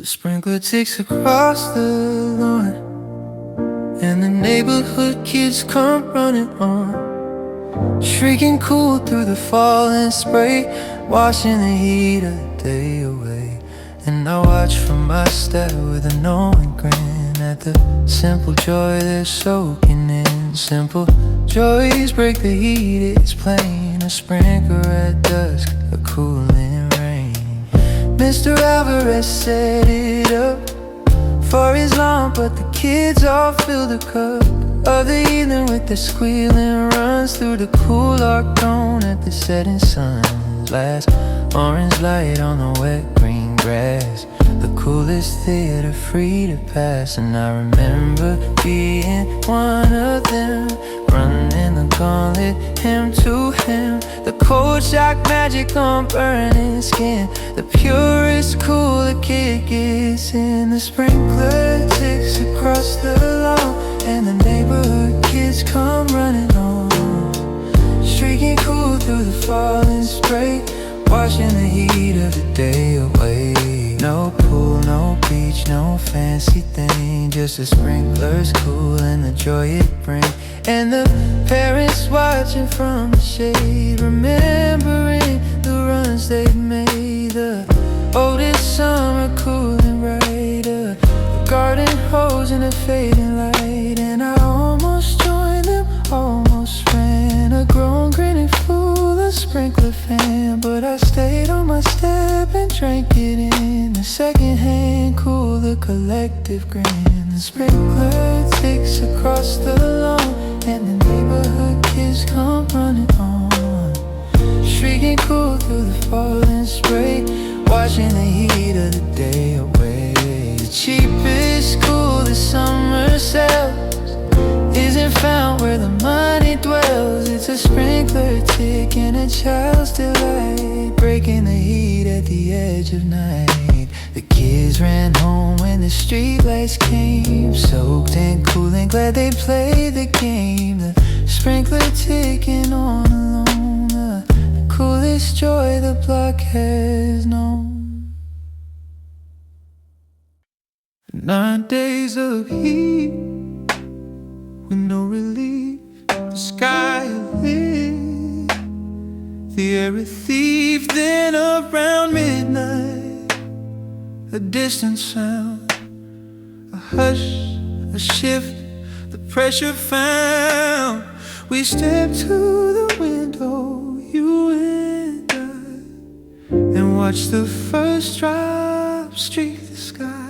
The sprinkler ticks across the lawn, and the neighborhood kids come running on, shrieking cool through the falling spray, washing the heat of the day away. And I watch from my step with a knowing grin at the simple joy they're soaking in. Simple joys break the heat, it's plain. A sprinkler at dusk, a cooling rain. Mr. Alvarez set it up for his lawn, but the kids all fill the cup of the evening with their squealing runs through the cool dark tone at the setting sun's last orange light on the wet green grass. The coolest theater free to pass. And I remember being one of them, running the gauntlet, him to him. The cold shock magic on burning skin, the purest cool a kid gets in. The sprinkler ticks across the lawn, and the neighborhood kids come running on, shrieking cool through the falling spray, washing the heat of the day away. No pool, no beach, no fancy thing, just the sprinklers cool and the joy it brings. And the parents watching from the shade, remembering the runs they've made. The oldest summer cool and brighter, the garden hose and a fading light. And I almost joined them, almost ran, a grown grinning fool, a sprinkler fan. But I stayed on my step and drank it in, the second-hand cool, the collective grin. The sprinkler ticks across the lawn, and the neighborhood kids come running on, shrieking cool through the falling spray, washing the heat of the day away. The cheapest cool the summer sells isn't found where the money dwells. It's a sprinkler tick and a child's delight, breaking the heat at the edge of night. The kids ran home when the streetlights came, soaked and cool and glad they played the game. The sprinkler ticking on alone, the coolest joy the block has known. 9 days of heat with no relief, the sky lit, the air a thief. Then around midnight, a distant sound, a hush, a shift, the pressure found. We stepped to the window, you and I, and watched the first drop streak the sky.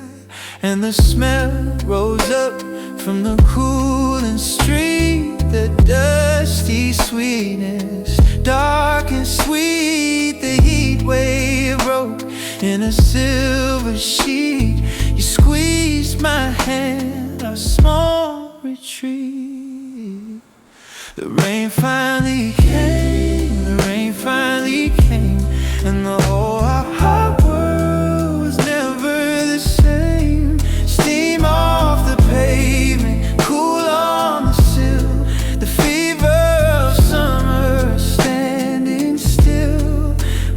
And the smell rose up from the cooling street, the dusty sweetness, dark and sweet. The heat wave broke in a silver sheet. You squeezed my hand, our small retreat. The rain finally came, the rain finally came, and the whole hot world was never the same. Steam off the pavement, cool on the sill, the fever of summer standing still.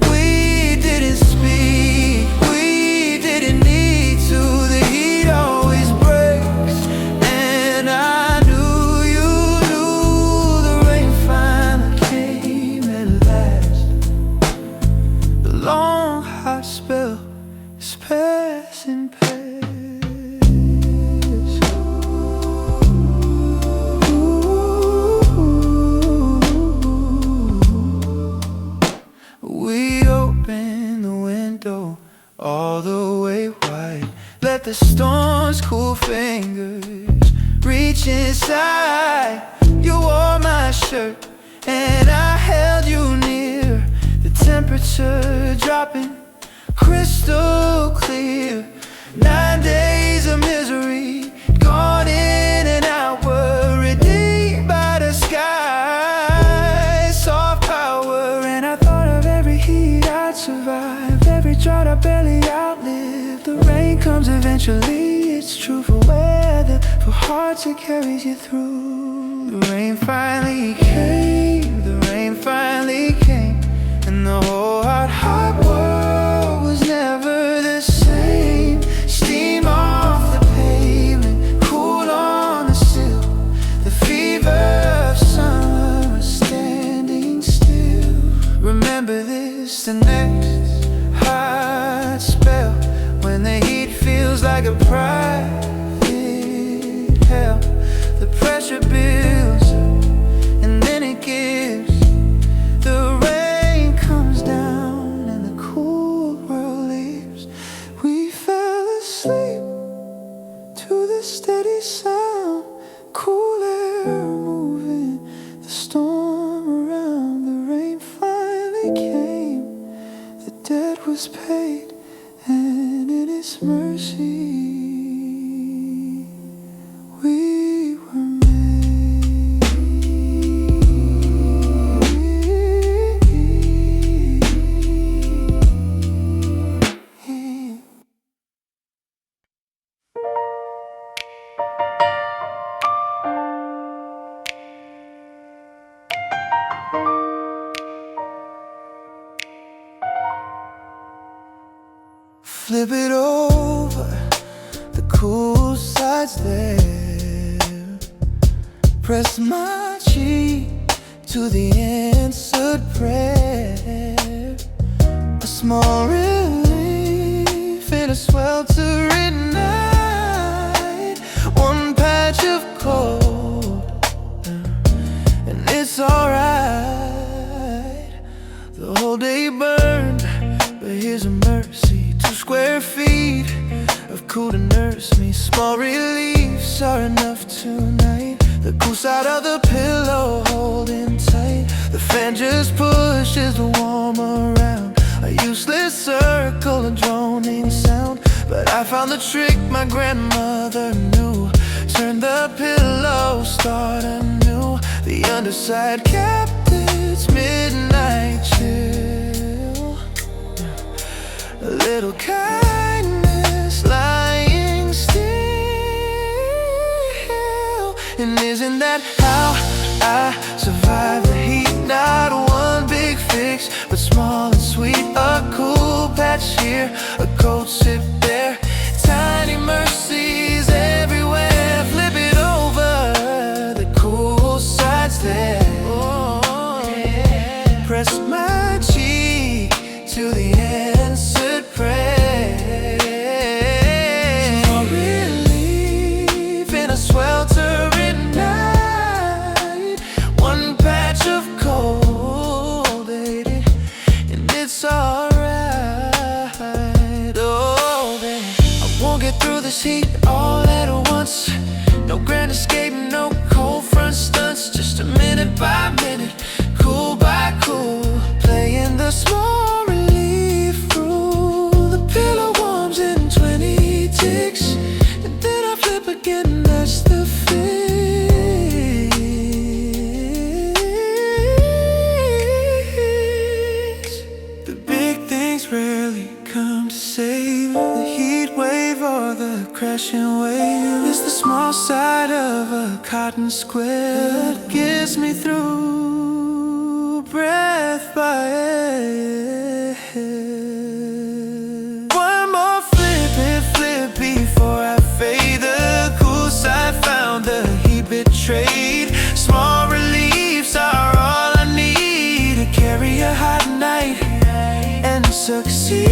We didn't speak, we didn't need to. The heat always breaks, and I knew you knew. The rain finally came at last. The long hot spell is passing past. We opened the window all the way wide, let the storm's cool fingers reach inside. You wore my shirt and I held you near, the temperature dropping crystal clear. 9 days of misery, gone in and out, were redeemed by the sky. Soft power, and I thought of every heat I'd survived, every drought I barely outlived. The rain comes eventually, it's true for weather, for hearts it carries you through. The rain finally came, the rain finally came, and the whole hot world was never the same. like a private hell. The pressure builds up, and then it gives. The rain comes down and the cool world leaves. We fell asleep to the steady sound, cool air moving, the storm around. The rain finally came, the debt was paid, and in His mercy we were made. Flip it over, the cool side's there. Press my cheek to the answered prayer. A small relief in a sweltering night. One patch of cold, and it's alright. The whole day burned, but here's a mercy. 2 square feet of cool to nurse me. Small reliefs are enough tonight. The cool side of the pillow holding tight. The fan just pushes the warm around. A useless circle, a droning sound. But I found the trick my grandmother knew. Turn the pillow, start anew. The underside kept its midnight chill. A little kindness lying still. And isn't that how I survive the heat? Not one big fix, but small and sweet. A cool patch here, a cold sip there. Tiny mercies everywhere. Flip it over, the cool side's there. Press my cheek to the answered prayer. Small relief in a sweltering night. One patch of cold, baby, and it's alright. Oh, baby, I won't get through this heat all at once. No grand escape, no cold front stunts. Just a minute by minute, cool by cool, playing the small relief rule. The pillow warms in 20 ticks, and then I flip again, that's the fix. The big things rarely come to save. The heat wave or the crashing wave is the small side of a cotton square that gets me through, breath by air. One more flip before I fade. The cool side found, the heat betrayed. Small reliefs are all I need to carry a hot night and succeed.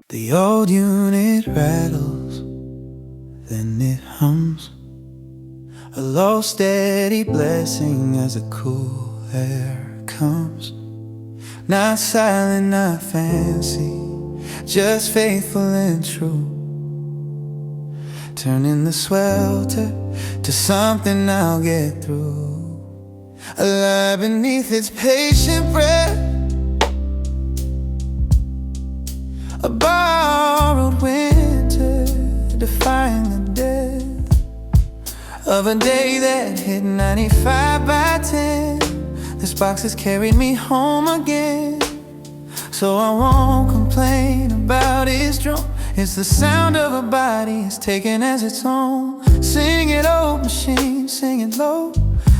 The old unit rattles, then it hums. A low steady blessing as the cool air comes. Not silent, not fancy, just faithful and true. Turning the swelter to something I'll get through. Alive beneath its patient breath, a borrowed winter, defying the death of a day that hit 95 by 10. This box has carried me home again, so I won't complain about its drum. It's the sound of a body it's taken as its own. Sing it, old machine, sing it low.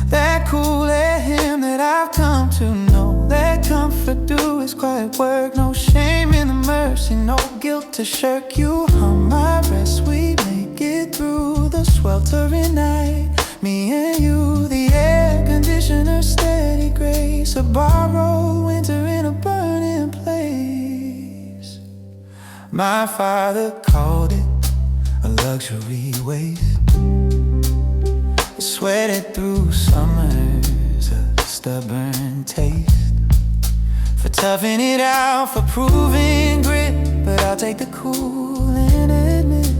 That cool air hymn that I've come to know. Let comfort do its quiet work. No shame in the mercy, no guilt to shirk. You hum my rest, we sweltering night, me and you, the air conditioner, steady grace, a borrowed winter in a burning place. My father called it a luxury waste. Sweated through summers, a stubborn taste. For toughing it out, for proving grit. But I'll take the cool and admit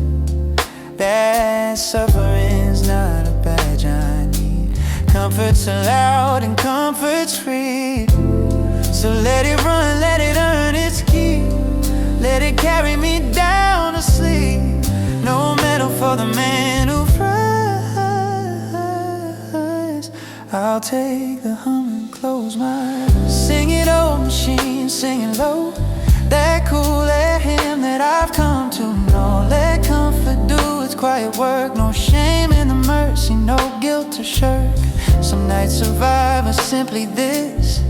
that suffering's not a badge I need. Comfort's allowed and comfort's free. So let it run, let it earn its keep. Let it carry me down to sleep. No medal for the man who fries. I'll take the hum and close my eyes. Sing it, old machine, singing low. That cool air hymn that I've come to know. Let comfort do its quiet work. No shame in the mercy, no guilt to shirk. Some nights survive are simply this,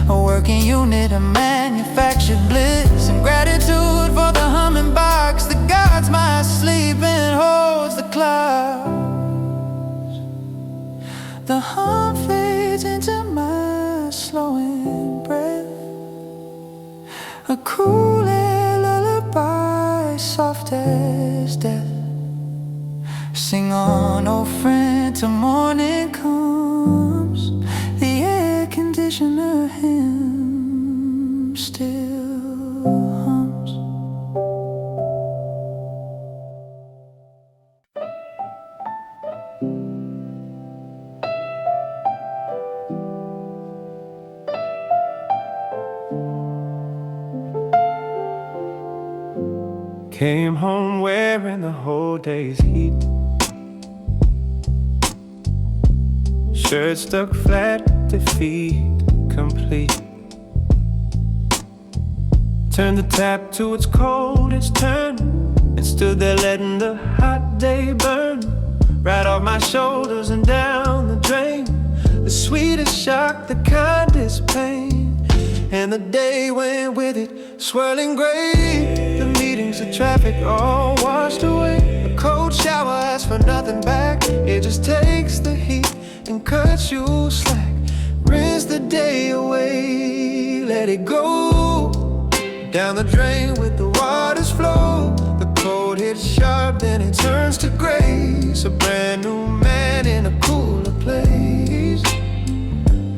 a working unit of manufactured bliss. And gratitude for the humming box that guards my sleep and holds the clouds. The hum fades into my slowing breath, a cool air lullaby, soft as death. Sing on, old friend, till morning comes. The air conditioner hymn still hums. Came home wearing the whole day's heat. Shirt stuck flat, defeat complete. Turned the tap to its cold, its turn, and stood there letting the hot day burn right off my shoulders and down the drain. The sweetest shock, the kindest pain, and the day went with it, swirling gray. The meetings, the traffic, all washed away. A cold shower asks for nothing back. It just takes the heat and cuts you slack. Rinse the day away, let it go down the drain with the water's flow. The cold hits sharp, then it turns to grace. A brand new man in a cooler place.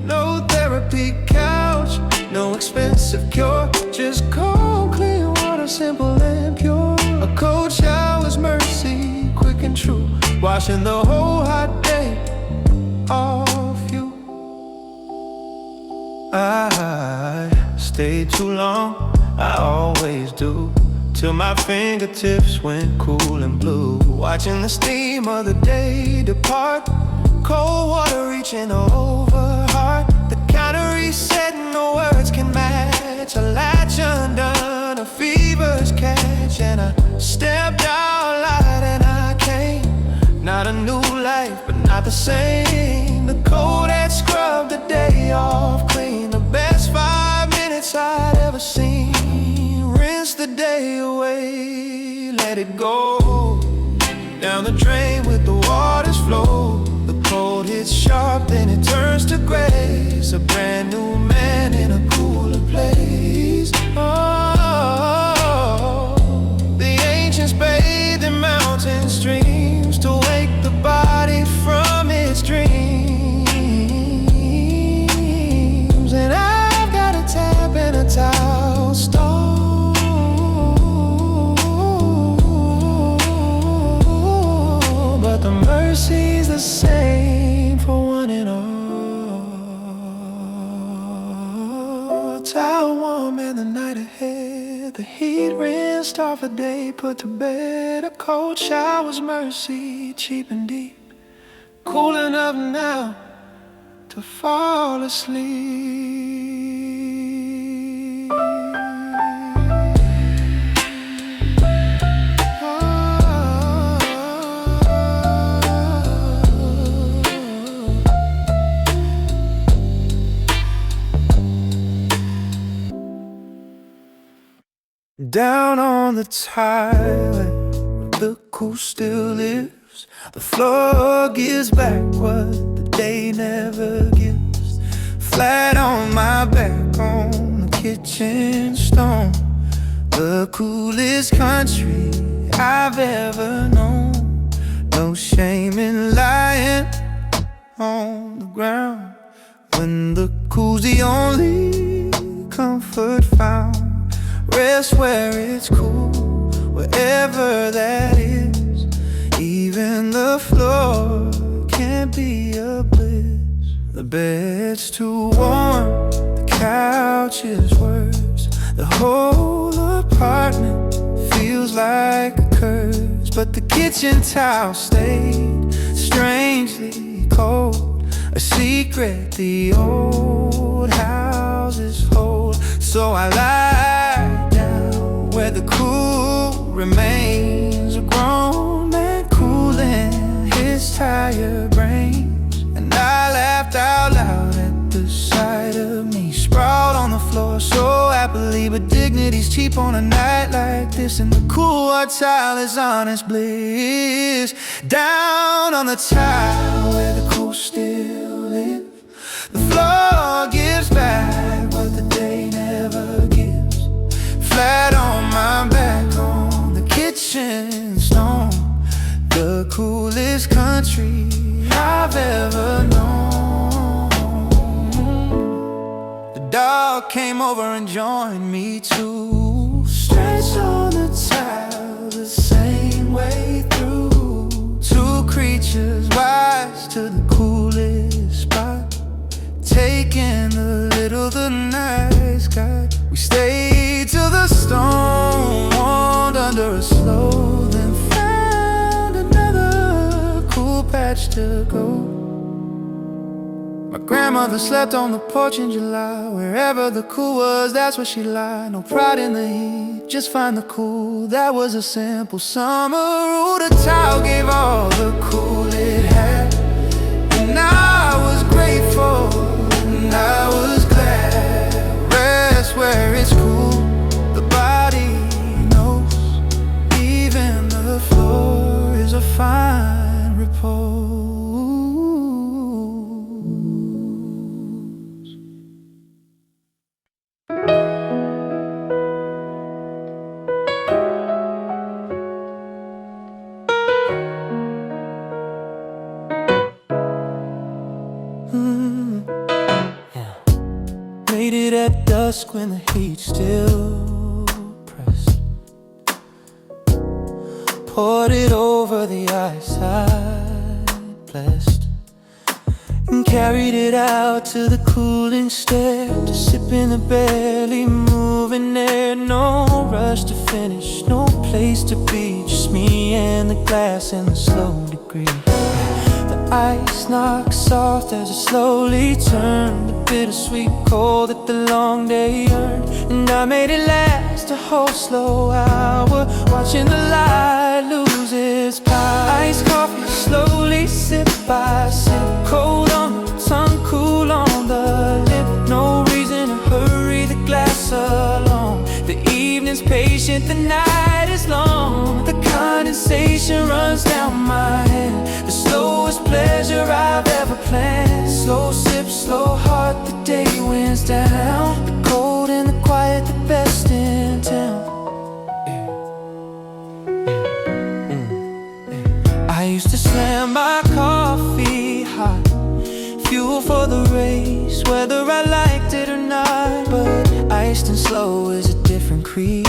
No therapy couch, no expensive cure, just cold, clean water, simple and pure. A cold shower's mercy, quick and true, washing the whole hot day off you. I stayed too long, I always do, till my fingertips went cool and blue. Watching the steam of the day depart, cold water reaching over heart. The counter reset, no words can match. A latch undone, a fever's catch. And I stepped out light and I came. Not a new life, but not the same. The cold had scrubbed the day off clean. The best 5 minutes I'd ever seen. Rinse the day away, let it go down the drain with the water's flow. The cold hits sharp, then it turns to grace. A brand new man in a cooler place. Oh, the ancients bathed in mountain streams to wake the body from its dreams. And I've got a tap and a towel stall, but the mercy's the same for one and all. Towel warm in the night ahead. The heat rinsed off a day put to bed. A cold shower's mercy, cheap and deep, cool enough now to fall asleep. Down on the toilet, the cool still lives. The floor gives back what the day never gives. Flat on my back on the kitchen stone. The coolest country I've ever known. No shame in lying on the ground when the cool's the only comfort found. Rest where it's cool, wherever that is. Even the floor can be a bliss. The bed's too warm, the couch is worse. The whole apartment feels like a curse. But the kitchen towel stayed strangely cold, a secret the old houses hold. So I lie down where the cool remains. A grown man cooling his tired brains. And I laughed out loud at the sight of me sprawled on the floor so happily. But dignity's cheap on a night like this, and the cool white tile is honest bliss. Down on the tile where the cool still live. The floor gives back what the day never gives. Flat on my back on the kitchen stone. The coolest country I've ever known. The dog came over and joined me too. Stretched on the tile the same way through. Two creatures wise to the coolest spot, taking the little the nice got. We stayed till the storm warmed under a slow, then found another cool patch to go. My grandmother slept on the porch in July. Wherever the cool was, that's where she lied. No pride in the heat, just find the cool. That was a simple summer rule. The towel gave all the cool it had, and I was grateful and I was glad. Rest where it's cool, the body knows. Even the floor is a fine repose. Made it at dusk when the heat still pressed. Poured it over the ice I blessed, and carried it out to the cooling stair, to sip in the barely moving air. No rush to finish, no place to be, just me and the glass and the slow degree. The ice knocks soft as it slowly turned, the bittersweet cold that the long day earned. And I made it last a whole slow hour, watching the light lose its power. Iced coffee slowly sip by sip, cold on the tongue, cool on the lip. No reason to hurry the glass along. The evening's patient, the night is long. The condensation runs down my head, the slowest pleasure I've ever planned. Slow sip, slow heart, the day winds down. The cold and the quiet, the best in town. I used to slam my coffee hot, fuel for the race, whether I liked it or not. But iced and slow is a different creed,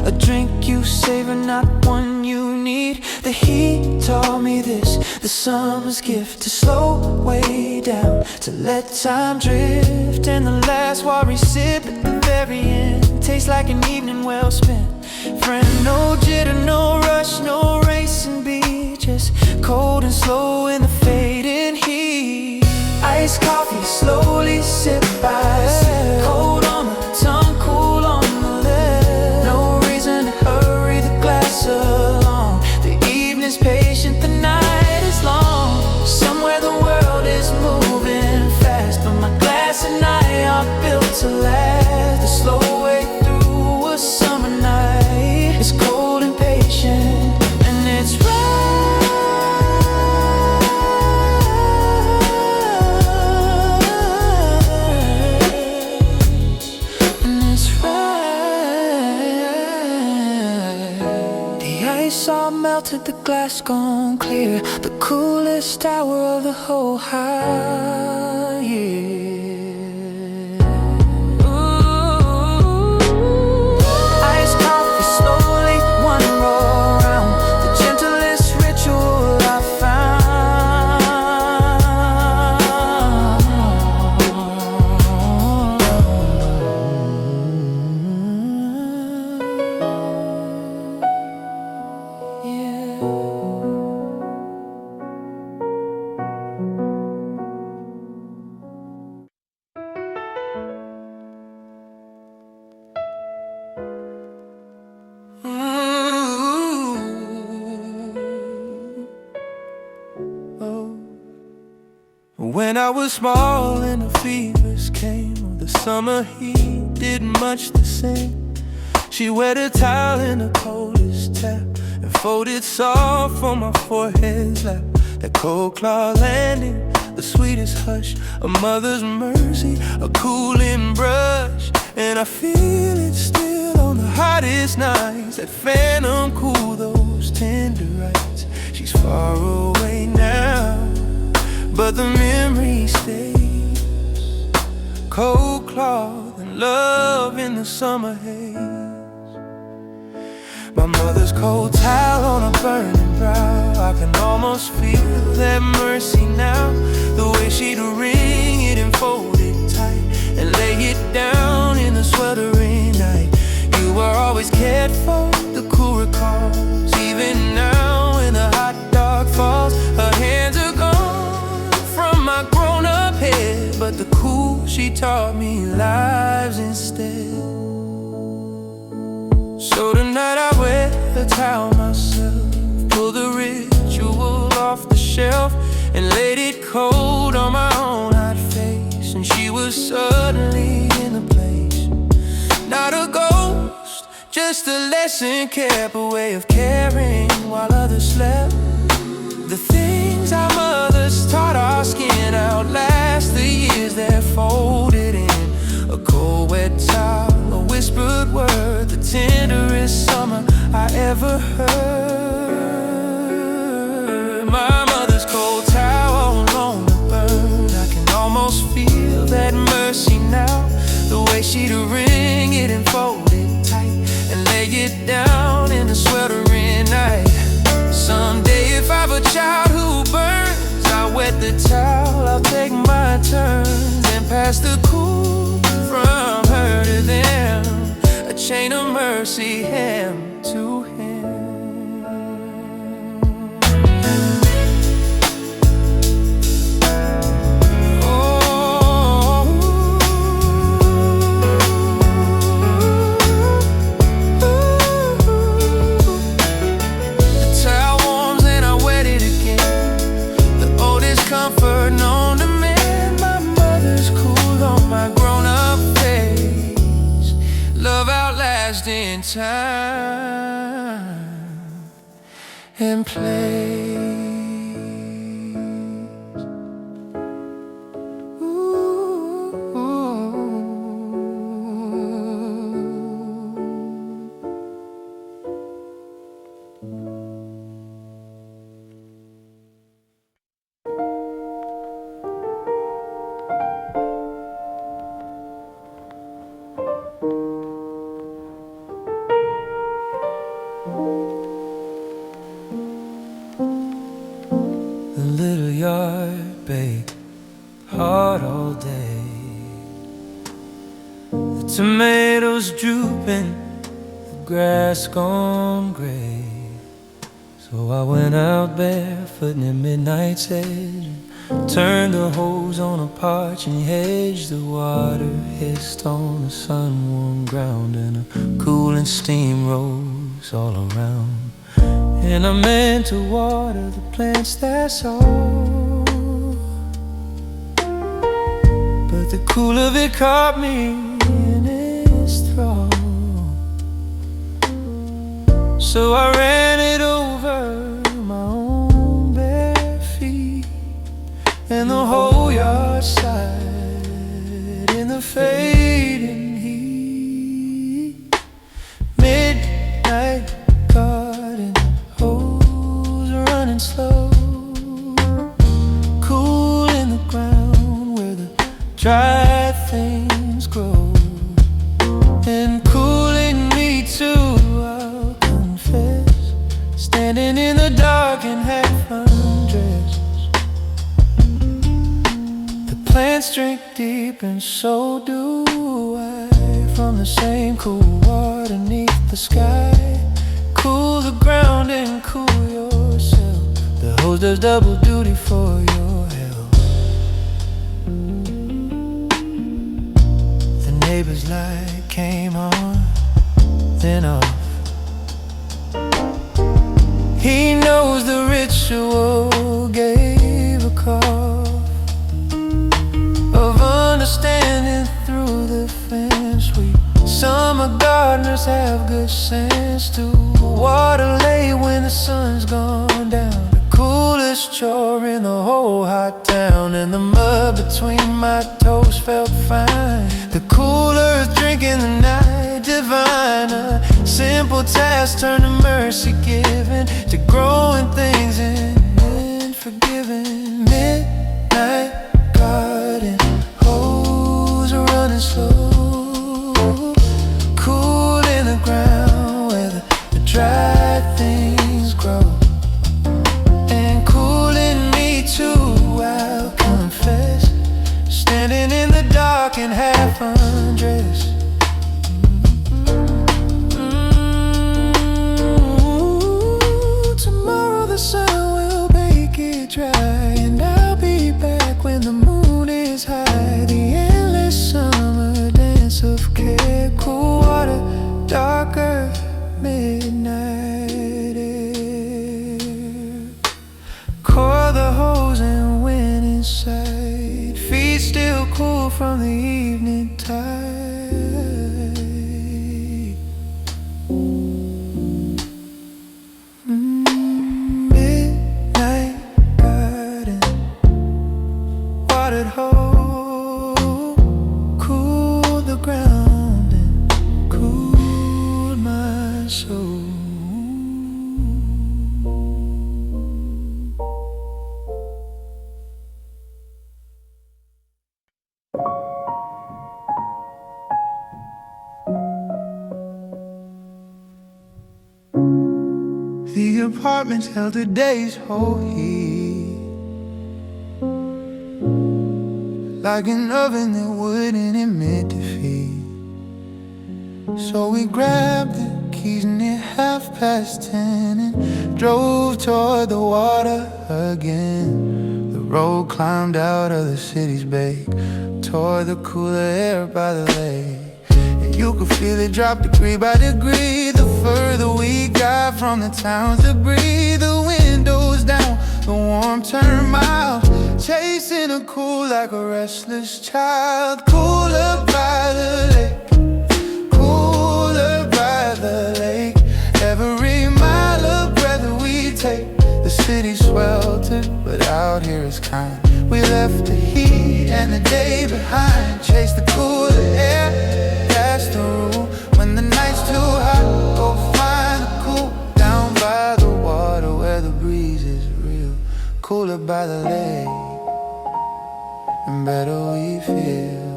a drink you savor, not one you need. The heat taught me this, the summer's gift, to slow way down, to let time drift. And the last watery sip at the very end tastes like an evening well spent. Friend, no jitter, no rush, no racing beat, just cold and slow in the fading heat. Iced coffee slowly sip by sip, cold on the tongue, cool on the lip. No reason to hurry the glass along. The evening's patient, the night is long. Somewhere the world is moving fast, but my glass and I are built to last. The slow way through a summer night is cold and patient, and all melted, the glass gone clear. The coolest hour of the whole high year. Ooh. Iced coffee slowly, one roll round. The gentlest ritual I found. When I was small and the fevers came, the summer heat did much the same. She wet a towel in the coldest tap and folded soft on my forehead's lap. That cold claw landing, the sweetest hush, a mother's mercy, a cooling brush. And I feel it still on the hottest nights, that phantom cool, those tender rights. She's far away now, but the memory stays. Cold cloth and love in the summer haze. My mother's cold towel on a burning brow, I can almost feel that mercy now. The way she'd wring it and fold it tight and lay it down in the sweltering night. You were always cared for, the cool recalls. Even now in the hot dark falls, her hands are gone from my grown-up head, but the cool she taught me lives instead. So tonight I wet the towel myself, pull the ritual off the shelf, and laid it cold on my own hot face. And she was suddenly in the place, not a ghost, just a lesson kept, a way of caring while others slept. The things our mothers taught our skin outlast the years that folded in. A cold wet towel, a whispered word, the tenderest summer I ever heard. My mother's cold towel on the burn, I can almost feel that mercy now. The way she'd wring it and fold it tight and lay it down in the sweltering night. Someday if I've a child who burns, I'll wet the towel, I'll take my turns and pass the cool from her to them, a chain of mercy, hand to hand. The towel warms and I wet it again, the oldest comfort known to man. My mother's cool on my grown-up face, love outlasting time and place. The little yard baked hard all day, the tomatoes drooping, the grass gone gray. So I went out barefoot in midnight's edge, turned the hose on a parching hedge. The water hissed on the sun-warmed ground, and a cooling steam rose all around. And I meant to water the plants, that's all, but the cool of it caught me in its thrall. So I ran it over my own bare feet, and the whole yard sighed in the fading heat. Midnight garden, oh, running slow, cool in the ground where the dry things grow, and cooling me too, I'll confess. Standing in the dark and half undressed, the plants drink deep and so do I, from the same cool water beneath the sky. Cool the ground and cool yourself. The hose does double duty for your health. The neighbor's light came on, then off. He knows the ritual gave a cough of understanding through the fence. We summer gardeners have good sense to water late when the sun's gone down. The coolest chore in the whole hot town, and the mud between my toes felt fine. The cool earth drinking the night divine. A simple task turned to mercy given, to growing things and forgiving. Midnight garden, hose are running slow, cool in the ground where the dry things grow, and cooling me too, I'll confess. Standing in the dark and half undressed. Tomorrow the sun will bake it dry, and I'll be back when the moon is high. The endless summer dance of care, cool water, dark earth, midnight air. Coil the hose and went inside, feet still cool from the evening tide. Midnight garden, watered hole, cool the ground and cool my soul. The apartments held today's whole heat, like an oven that wouldn't admit defeat. So we grabbed the keys near 10:30 and drove toward the water again. The road climbed out of the city's bake, toward the cooler air by the lake. And you could feel it drop degree by degree, the further we got from the town's debris. The windows down, the warmth turned mild, chasing a cool like a restless child. Cooler by the lake, cooler by the lake. Every mile of breath that we take, the city sweltered, but out here is kind. We left the heat and the day behind, chased the cooler air, that's the rule. When the night's too hot, go find the cool down by the water where the breeze is real. Cooler by the lake, and better we feel.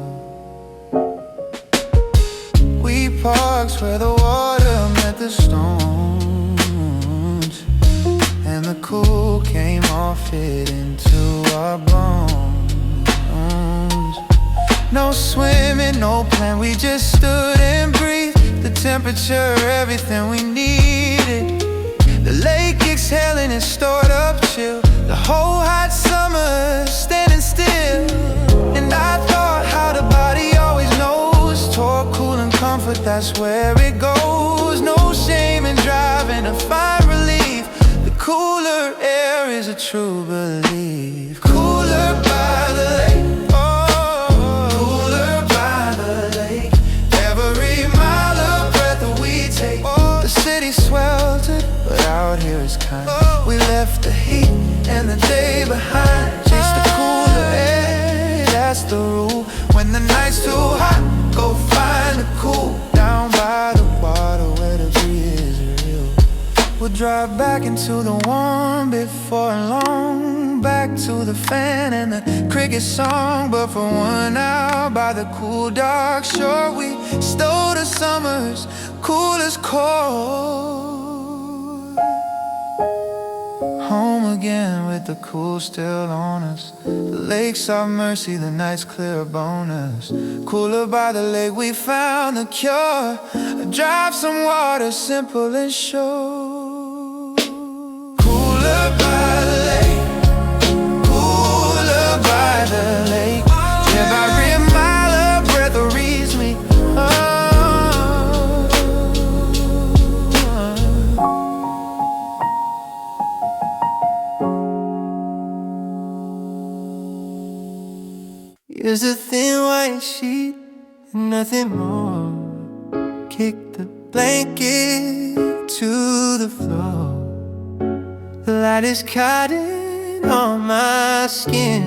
We parked where the water met the stones, and the cool came off it into our bones. No swimming, no plan, we just stood and breathed. The temperature, everything we needed. The lake exhaling and stored up chill, the whole hot summer standing still. And I thought how the body always knows, toward cool and comfort, that's where it goes. No shame in driving to find relief, the cooler air is a true belief. Cooler by the lake, sweltered, but out here is kind. We left the heat and the day behind, chased the cooler air, that's the rule. When the night's too hot, go find the cool down by the water where the breeze is real. We'll We'll drive back into the warm before long, back to the fan and the cricket song. But for 1 hour by the cool dark shore, we stole the summer's coolest cold. Home again with the cool still on us. The lake's our mercy, the night's clear bonus. Cooler by the lake, we found the cure. Drive some water, simple and sure. Cooler by the lake, cooler by the lake. Every mile a breath will reach me. Use a thin white sheet and nothing more. Kick the blanket to the floor. The light is cotton on my skin.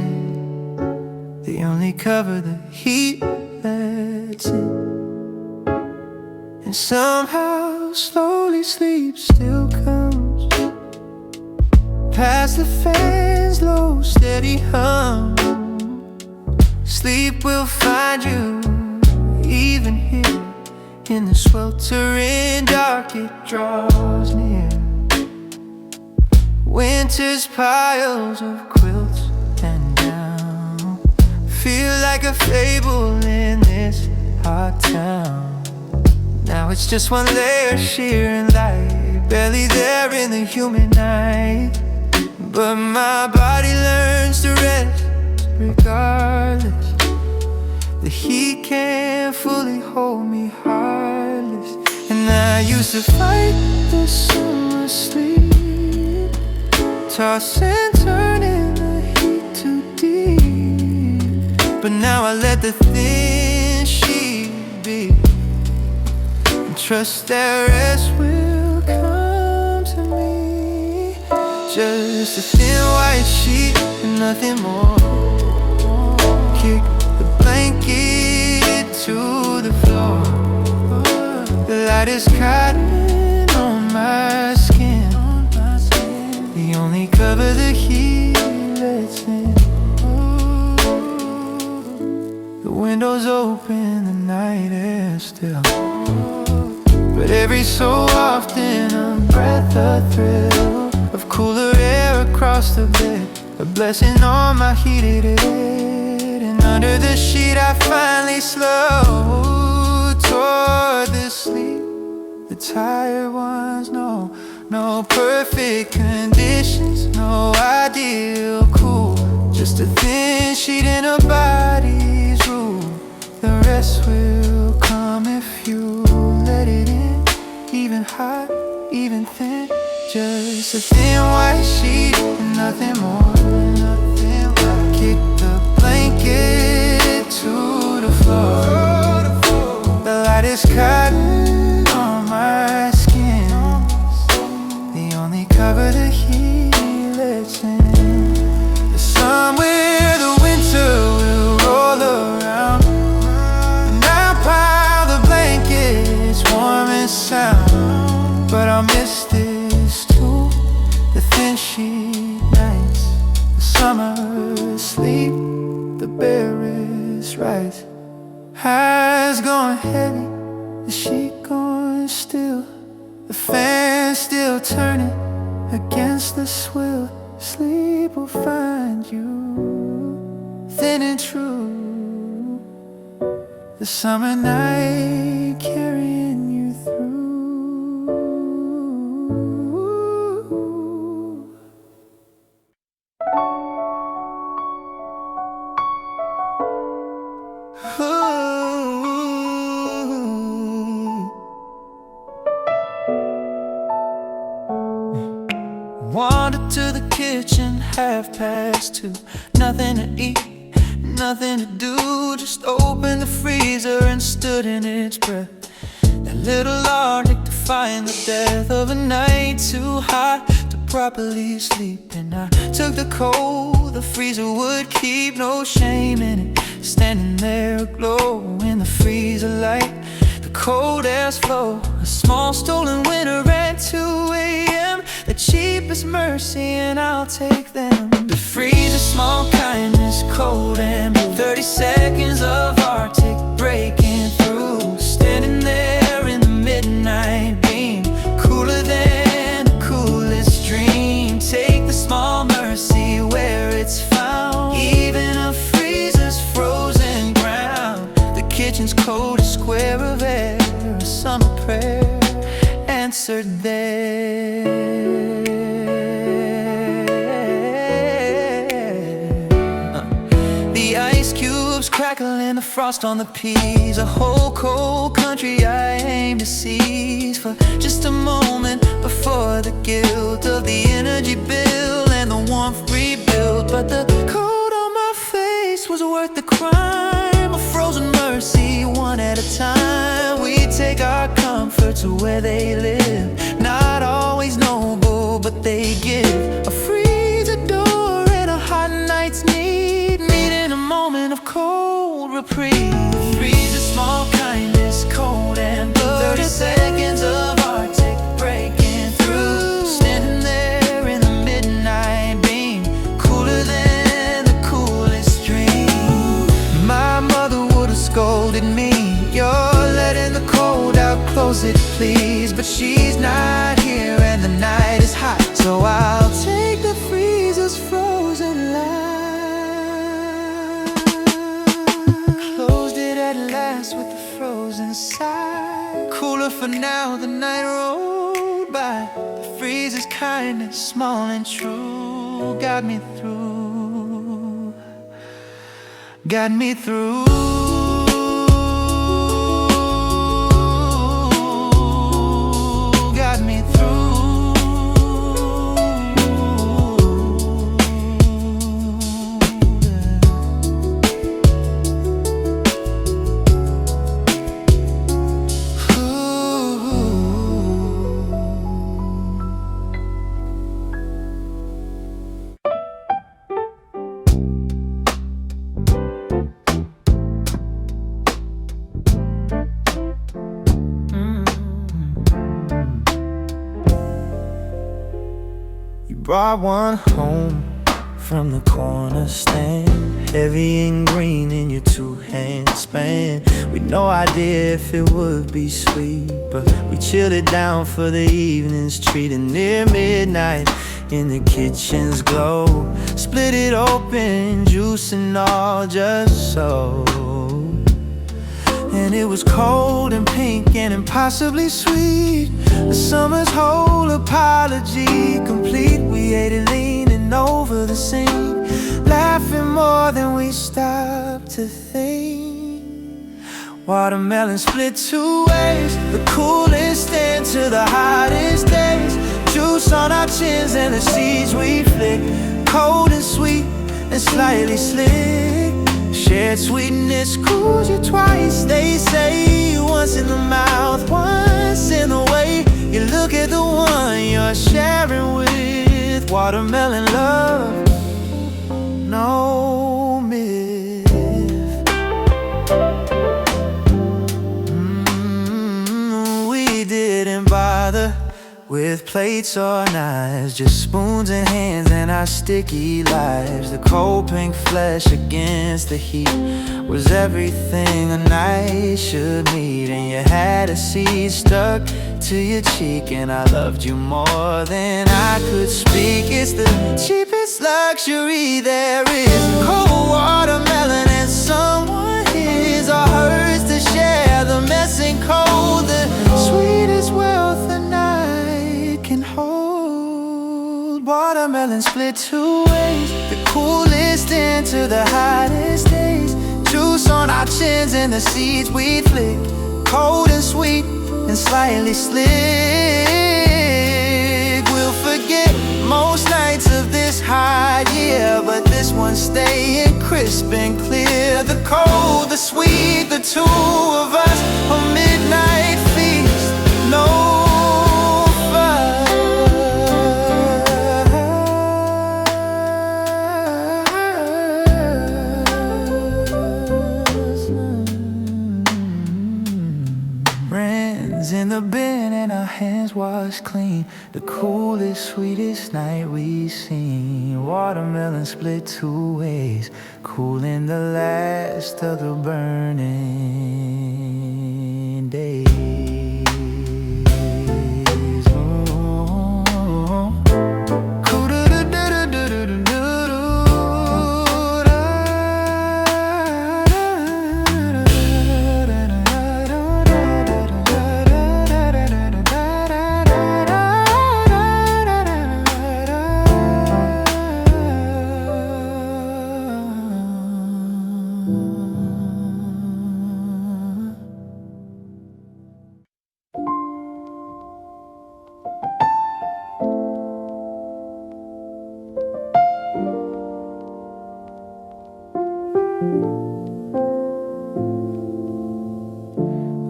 They only cover the heat, that's it. And somehow slowly sleep still comes. Past the fan's low steady hum. Sleep will find you, even here. In the sweltering dark it draws near. Winter's piles of quilts and down feel like a fable in this hot town. Now it's just one layer sheer and light, barely there in the humid night. But my body learns to rest regardless. The heat can't fully hold me heartless. And I used to fight the summer sleep, toss and turn in the heat too deep. But now I let the thin sheet be, and trust that rest will come to me. Just a thin white sheet and nothing more. Kick the blanket to the floor. The light is cotton on my skin. They only cover the heat lets in. The windows open, the night air still. But every so often a breath, a thrill of cooler air across the bed, a blessing on my heated head. And under the sheet I finally slow toward the sleep the tired ones know. No perfect conditions, no ideal cool, just a thin sheet in a body's rule. The rest will come if you let it in, even hot, even thin. Just a thin white sheet and nothing more. Kick the blanket to the floor. The light is cotton on my skin. They only cover the heat lets in. Somewhere the winter will roll around, and I'll pile the blankets warm and sound. But I'll miss this too, the thin sheet nights, the summer sleep, the barest rise. Eyes going heavy, the sheet going still, the fan still turning against the swill. Sleep will find you, thin and true, the summer night carrying you through. Wandered to the kitchen, 2:30. Nothing to eat, nothing to do. Just opened the freezer and stood in its breath. That little Arctic defying the death of a night too hot to properly sleep. And I took the cold the freezer would keep, no shame in it. Standing there aglow in the freezer light, the cold air's flow. A small stolen winter at 2 a.m. the cheapest mercy, and I'll take them. The freeze, a small kindness, cold and blue. 30 seconds of Arctic breaking through. Standing there in the midnight beam, cooler than the coolest dream. Take the small mercy where it's found. Even a freezer's frozen ground. The kitchen's coldest square of air, a summer prayer answered there. The ice cubes crackling, the frost on the peas. A whole cold country I aim to seize for just a moment before the guilt of the energy bill and the warmth rebuilt. But the cold on my face was worth the crime. A frozen mercy, one at a time. We take our comfort to where they live. Not always noble, but they give. A freezer door and a hot night's need. Meet in a moment of cold reprieve. Freeze, a small kindness, cold and blue. 30 seconds of Arctic breaking through. Standing there in the midnight beam, cooler than the coolest dream. My mother would have scolded me. You're letting the cold out, close it please. But she's not here and the night is hot, so I'll take the freezer's frozen line. Closed it at last with the frozen side. Cooler for now, the night rolled by. The freezer's kindness, small and true, got me through. Got me through. Got me through. Brought one home from the corner stand, heavy and green in your two-hand span. With no idea if it would be sweet, but we chilled it down for the evening's treat. And near midnight in the kitchen's glow, split it open, juice and all, just so. And it was cold and pink and impossibly sweet. The summer's whole apology complete. We ate it leaning over the sink, laughing more than we stopped to think. Watermelon split two ways, the coolest end to the hottest days. Juice on our chins and the seeds we flick, cold and sweet and slightly slick. Shared sweetness cools you twice, they say. Once in the mouth, once in the way. You look at the one you're sharing with. Watermelon love, no myth. We didn't bother with plates or knives, just spoons and hands and our sticky lives. The cold pink flesh against the heat was everything a night should need. And you had a seed stuck to your cheek, and I loved you more than I could speak. It's the cheapest luxury there is. Cold watermelon and someone his or hers to share the mess and cold. The sweetest wealth a night can hold. Watermelon split two ways, the coolest into the hottest days. Juice on our chins and the seeds we flick, cold and sweet and slightly slick. We'll forget most nights of this hot year, but this one's staying crisp and clear. The cold, the sweet, the two of us, a midnight feast, no fuss. In the bin and our hands washed clean, the coolest sweetest night we've seen. Watermelon split two ways, cooling the last of the burning days.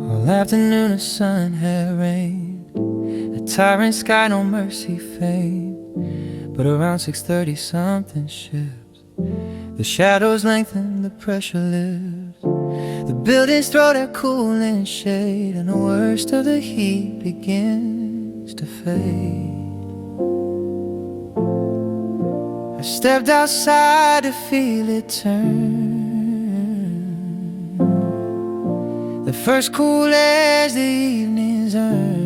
All afternoon the sun had rained, a tyrant sky, no mercy fade. But around 6:30 something shifts, the shadows lengthen, the pressure lifts. The buildings throw their cooling shade, and the worst of the heat begins to fade. I stepped outside to feel it turn, the first cool as the evenings earn.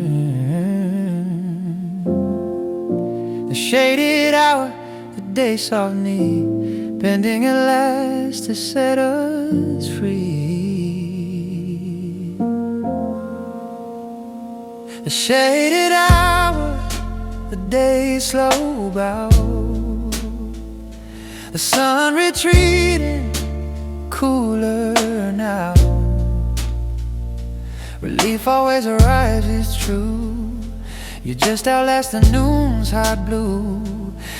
The shaded hour, the day softly bending at last to set us free. The shaded hour, the day slow bow, the sun retreating, cooler now. Relief always arrives, it's true. You just outlast the noon's hot blue.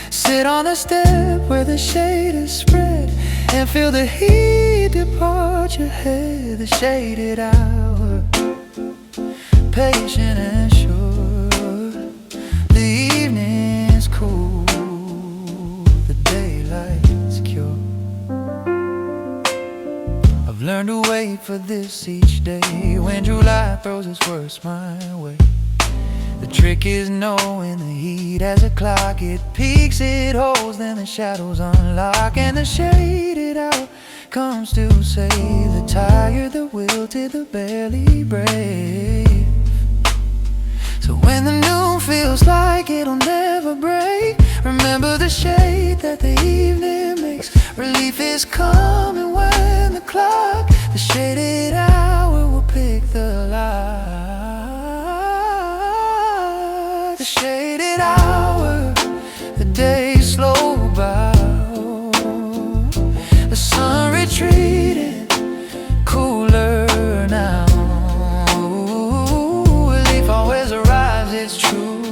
Sit on the step where the shade is spread, and feel the heat depart your head. The shaded hour, patient and sure. The evening's cool, the daylight's cure. I've learned to wait for this each day, when July throws its worst my way. The trick is knowing the heat as a clock. It peaks, it holds, then the shadows unlock. And the shaded hour comes to say the tired, the wilted, the barely brave. So when the noon feels like it'll never break, remember the shade that the evening makes. Relief is coming when the clock, the shaded hour, will pick the lock. The shaded hour, the day slow bow, the sun retreating, cooler now. Relief always arrives, it's true.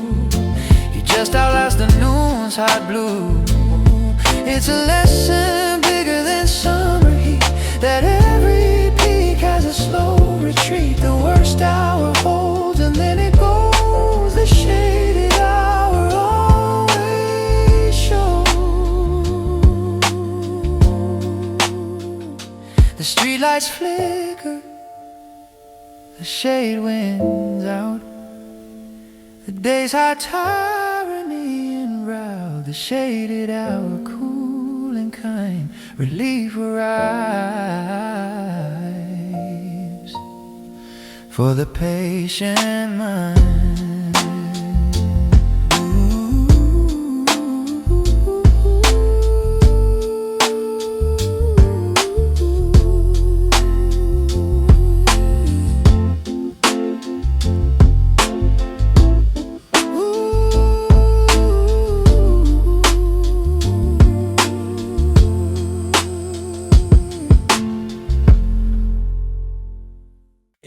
You just outlast the noon's hot blue. It's a lesson bigger than summer heat, that every peak has a slow retreat. The worst hour holds and then it goes. The shaded hour always shows. The streetlights flicker, the shade wins out. The day's hot tyranny and rout. The shaded hour, cool and kind, relief arrives for the patient mind.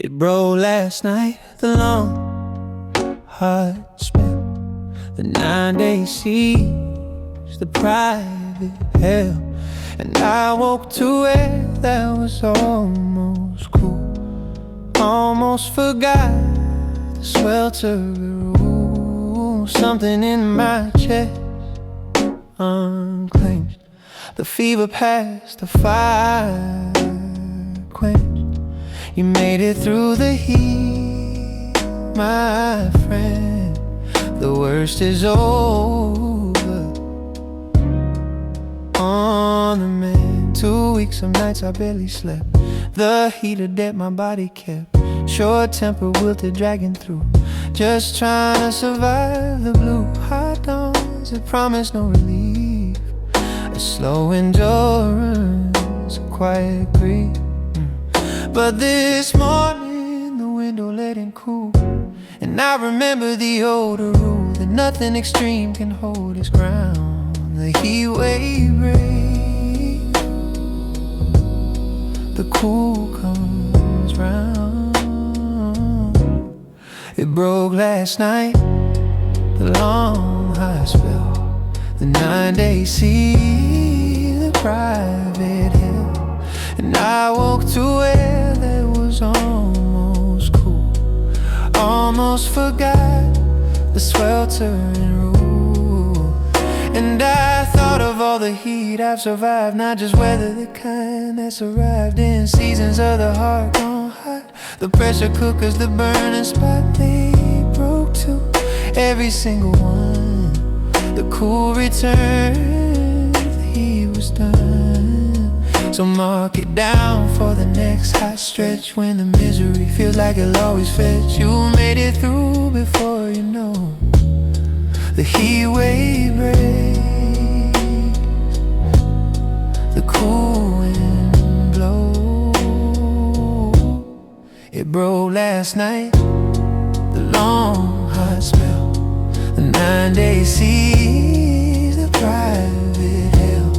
It broke last night, the long, hard spell, the 9-day siege, the private hell. And I woke to where that was almost cool, almost forgot the sweltering rule. Something in my chest unclenched, the fever passed, the fire quenched. You made it through the heat, my friend. the worst is over. On the mend, 2 weeks of nights I barely slept. The heater that my body kept, short temper wilted dragging through, just trying to survive the blue. Hot dawns that promise no relief, a slow endurance, a quiet grief. But this morning the window let in cool, and I remember the older rule that nothing extreme can hold its ground. The heat wave breaks, the cool comes round. It broke last night, the long high spell, the 9-day sea, the private hill. And I woke to air that was almost cool, almost forgot the sweltering rule. And I thought of all the heat I've survived, not just weather, the kind that's arrived in seasons of the heart gone hot. The pressure cookers, the burning spot, they broke too, every single one. The cool return, the heat was done. So mark it down for the next hot stretch, when the misery feels like it'll always fetch. You made it through before you know the heat wave breaks, the cool wind blows. It broke last night, the long hot spell, the 9-day seas, the private hell.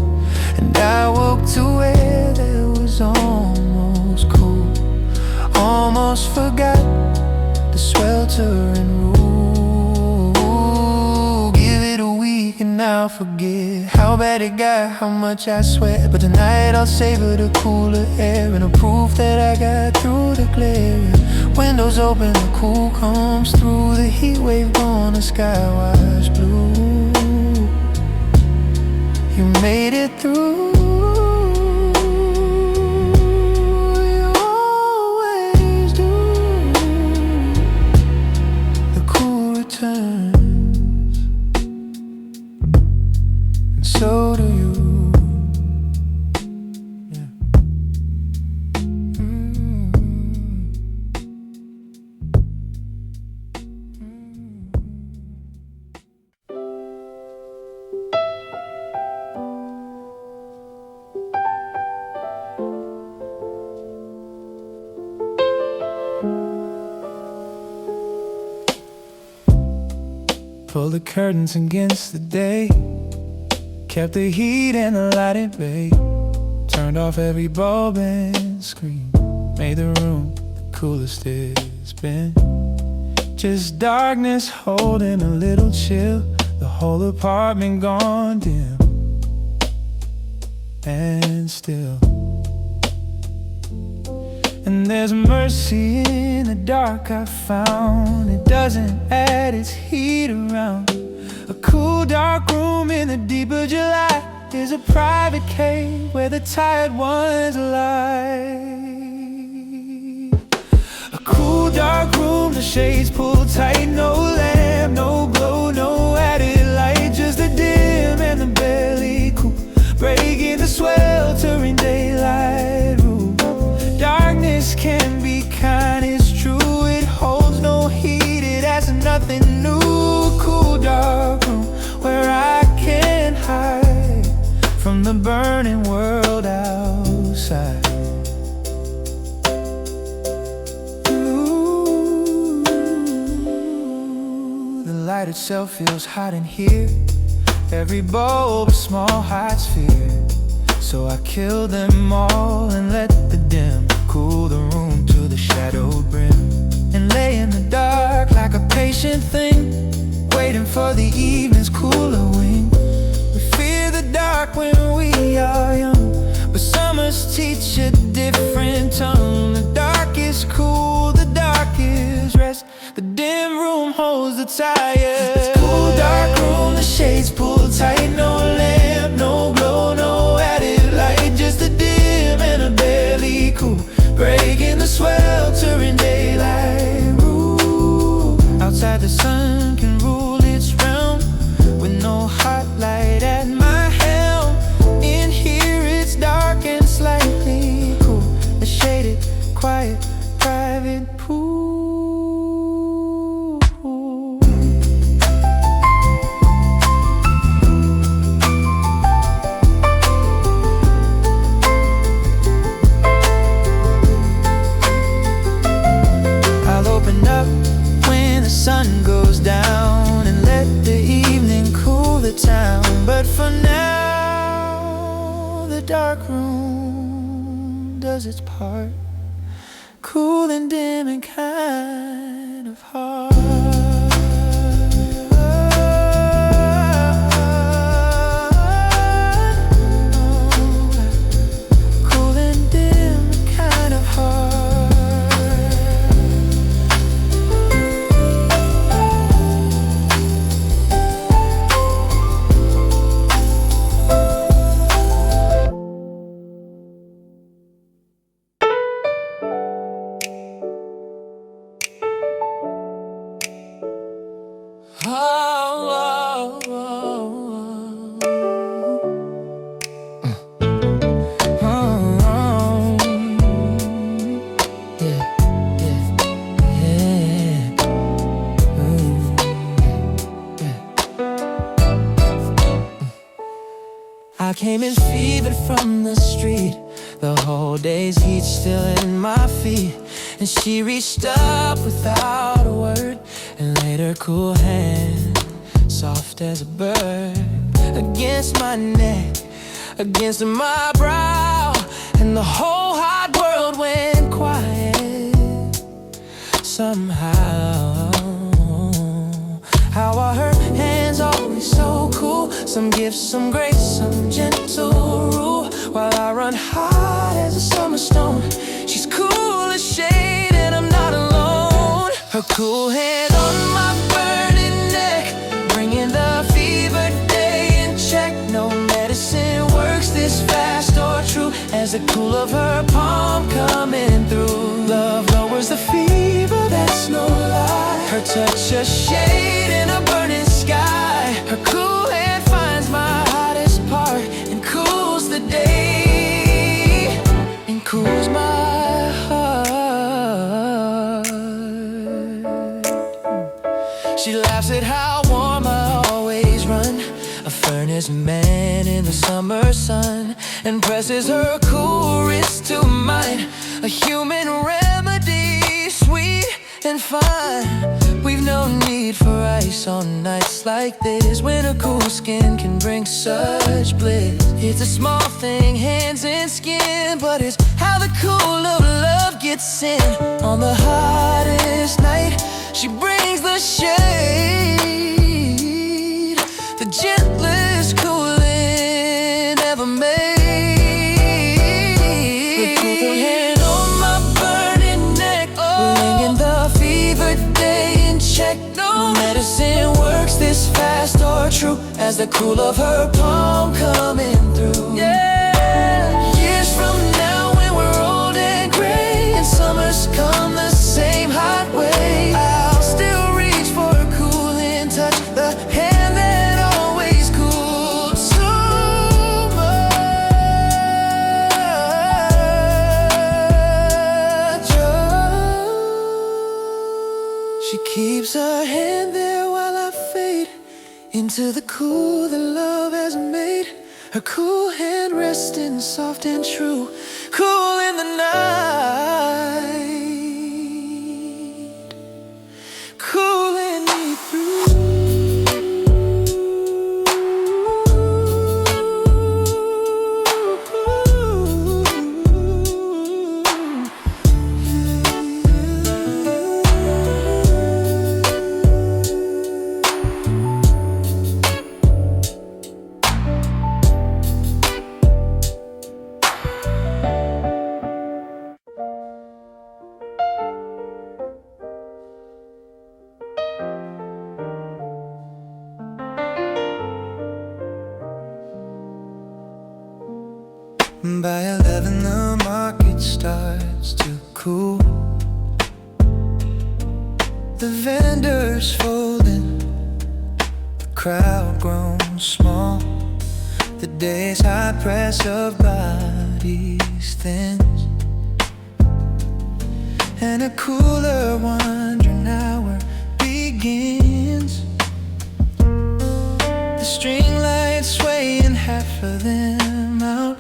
And I woke to air that was almost cool, almost forgot the sweltering rule. Give it a week and I'll forget how bad it got, how much I sweat. But tonight I'll savor the cooler air and a proof that I got through the glare. Windows open, the cool comes through, the heat wave gone, the sky washed blue. You made it through. And so do you. Yeah. Pulled the curtains against the day, kept the heat and the light at bay, turned off every bulb and screen, made the room the coolest it's been. Just darkness holding a little chill, the whole apartment gone dim and still. And there's mercy in the dark I found, it doesn't add its heat around. A cool dark room in the deep of July is a private cave where the tired ones lie. A cool dark room, the shades pulled tight, no lamp, no glow, no added light, just a dim and the barely cool, breaking the sweltering daylight rule. Darkness can be kind, it's true, it holds no heat, it has nothing new. Cool dark room where I can hide from the burning world outside. Ooh, the light itself feels hot in here, every bulb a small hot sphere. So I kill them all and let the dim cool the room to the shadowed brim, and lay in the dark like a patient thing, waiting for the evening's cooler wing. We fear the dark when we are young, but summers teach a different tongue. The dark is cool, the dark is rest, the dim room holds the tired. It's cool dark room, the shades pulled tight, no lamp, no glow, no added light, just a dim and a barely cool, breaking the sweltering daylight rule. Outside the sun can rule its dark room does its part, cool and dim and kind of hard. Cool and dim and kind of hard. I came in fevered from the street, the whole day's heat still in my feet. And she reached up without a word and laid her cool hand, soft as a bird, against my neck, against my brow. And the whole hot world went quiet somehow. How are her hands always so cool? Some gifts, some grace, some gentle rule. While I run hot as a summer stone, she's cool as shade and I'm not alone. Her cool hand on my burning neck, bringing the fever day in check. No medicine works this fast or true as the cool of her palm coming through. Love lowers the fever, that's no lie. Her touch a shade in a burning sky. Her cool hand finds my hottest part and cools the day and cools my heart. She laughs at how warm I always run, a furnace man in the summer sun, and presses her cool wrist to mine, a human remedy, sweet and fine. We've no need for ice on nights like this, when a cool skin can bring such bliss. It's a small thing, hands and skin, but it's how the cool of love gets in. On the hottest night, she brings the shade, the gentlest cooling ever made. The cool hand on my burning neck, bringing the fever day in check. No medicine works this fast or true as the cool of her palm coming through. Yeah. Years from now when we're old and gray and summers come the same hot way, I'll still reach for a cooling touch, the hand that always cooled so much. She keeps her hand there while I fade into the cool that love has made. Her cool hand resting soft and true, cool in the night, cooling me through. By 11 the market starts to cool. The vendors folding, the crowd grown small. The day's high press of bodies thins, and a cooler wandering hour begins. The string lights swaying, half of them out,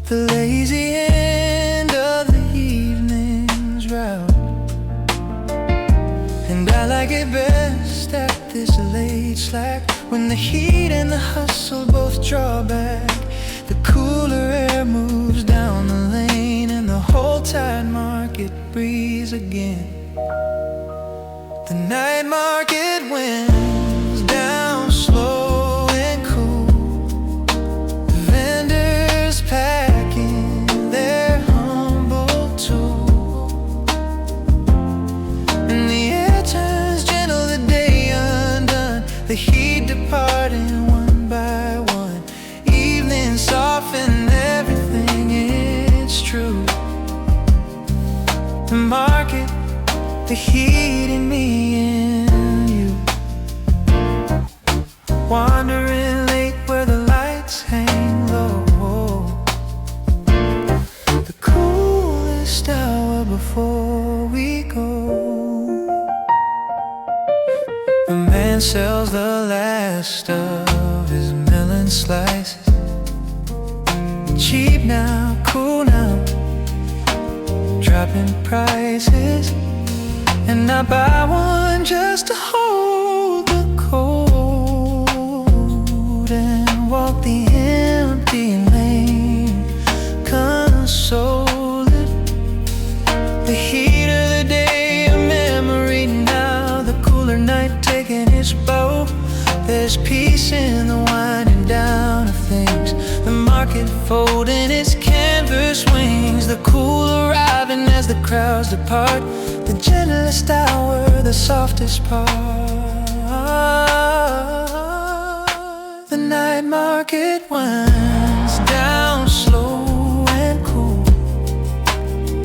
the lazy end of the evening's route. And I like it best at this late slack, when the heat and the hustle both draw back night market winds down slow and cool. The vendors packing their humble tool, and the air turns gentle, the day undone, the heat departing one by one. Evening soften everything, it's true. The market, the heat in me and you, wandering late where the lights hang low. The coolest hour before we go. The man sells the last of his melon slices. Cheap now, cool now, dropping prices. And I buy one just to hold the cold and walk the empty lane, consoled. The heat of the day, a memory now, the cooler night taking its bow. There's peace in the winding down of things, the market folding its canvas wings, the cool arriving as the crowds depart. The gentlest hour, the softest part. The night market winds down slow and cool.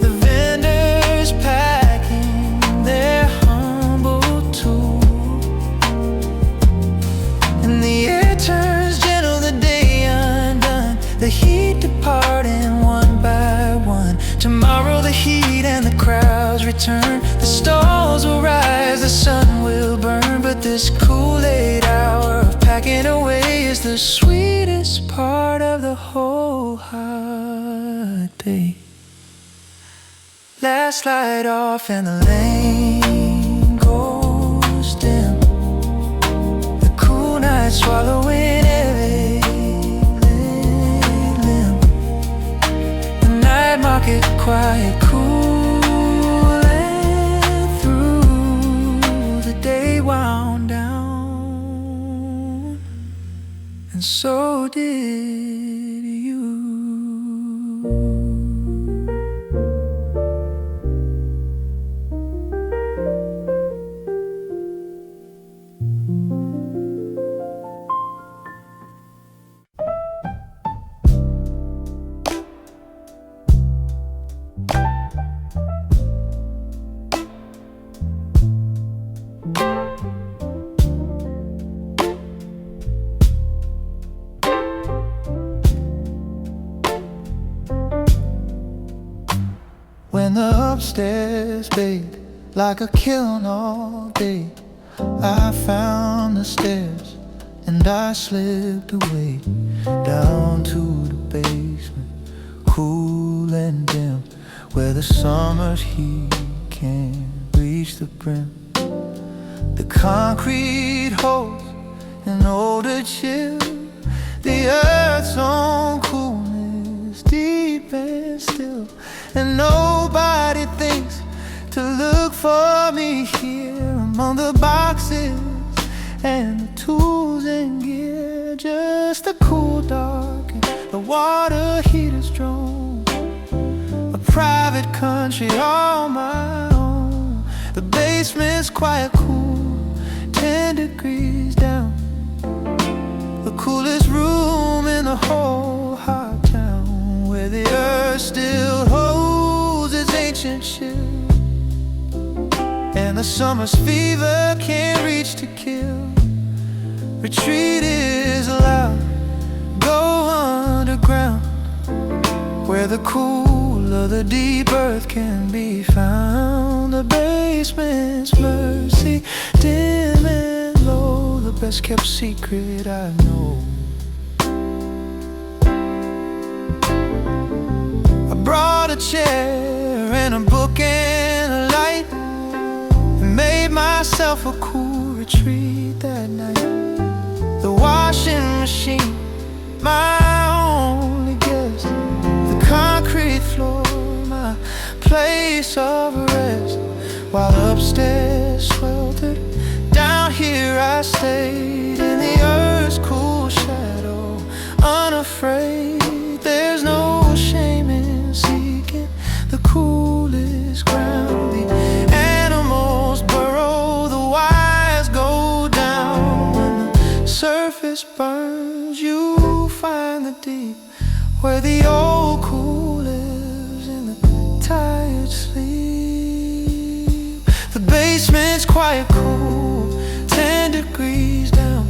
The vendors packing their humble tool, and the air turns gentle, the day undone, the heat departing one by one. Tomorrow the heat and the crowds return. The stalls will rise, the sun will burn. But this cool late hour of packing away is the sweetest part of the whole hot day. Last light off and the lane goes dim. The cool night swallowing every limb. The night market quiet, cool, and through the day wound down, and so did you. When the upstairs baked like a kiln all day, I found the stairs and I slipped away down to the basement, cool and dim, where the summer's heat can't reach the brim. The concrete holds an older chill, the earth's own coolness deep and still. And nobody thinks to look for me here among the boxes and the tools and gear. Just a cool dark and the water heater's drone, a private country all my own. The basement's quiet, cool, 10 degrees down, the coolest room in the whole hot town, where the earth still holds its ancient chill, and the summer's fever can't reach to kill. Retreat is allowed, go underground, where the cool of the deep earth can be found. The basement's mercy, dim and low, the best kept secret I know. I brought a chair and a book and a light, and made myself a cool retreat that night. The washing machine, my only guest, the concrete floor, my place of rest, while upstairs sweltered here I stayed in the earth's cool shadow, unafraid. There's no shame in seeking the coolest ground. The animals burrow, the wires go down. When the surface burns, you find the deep, where the old cool lives in the tired sleep. The basement's quiet cool, 10 degrees down.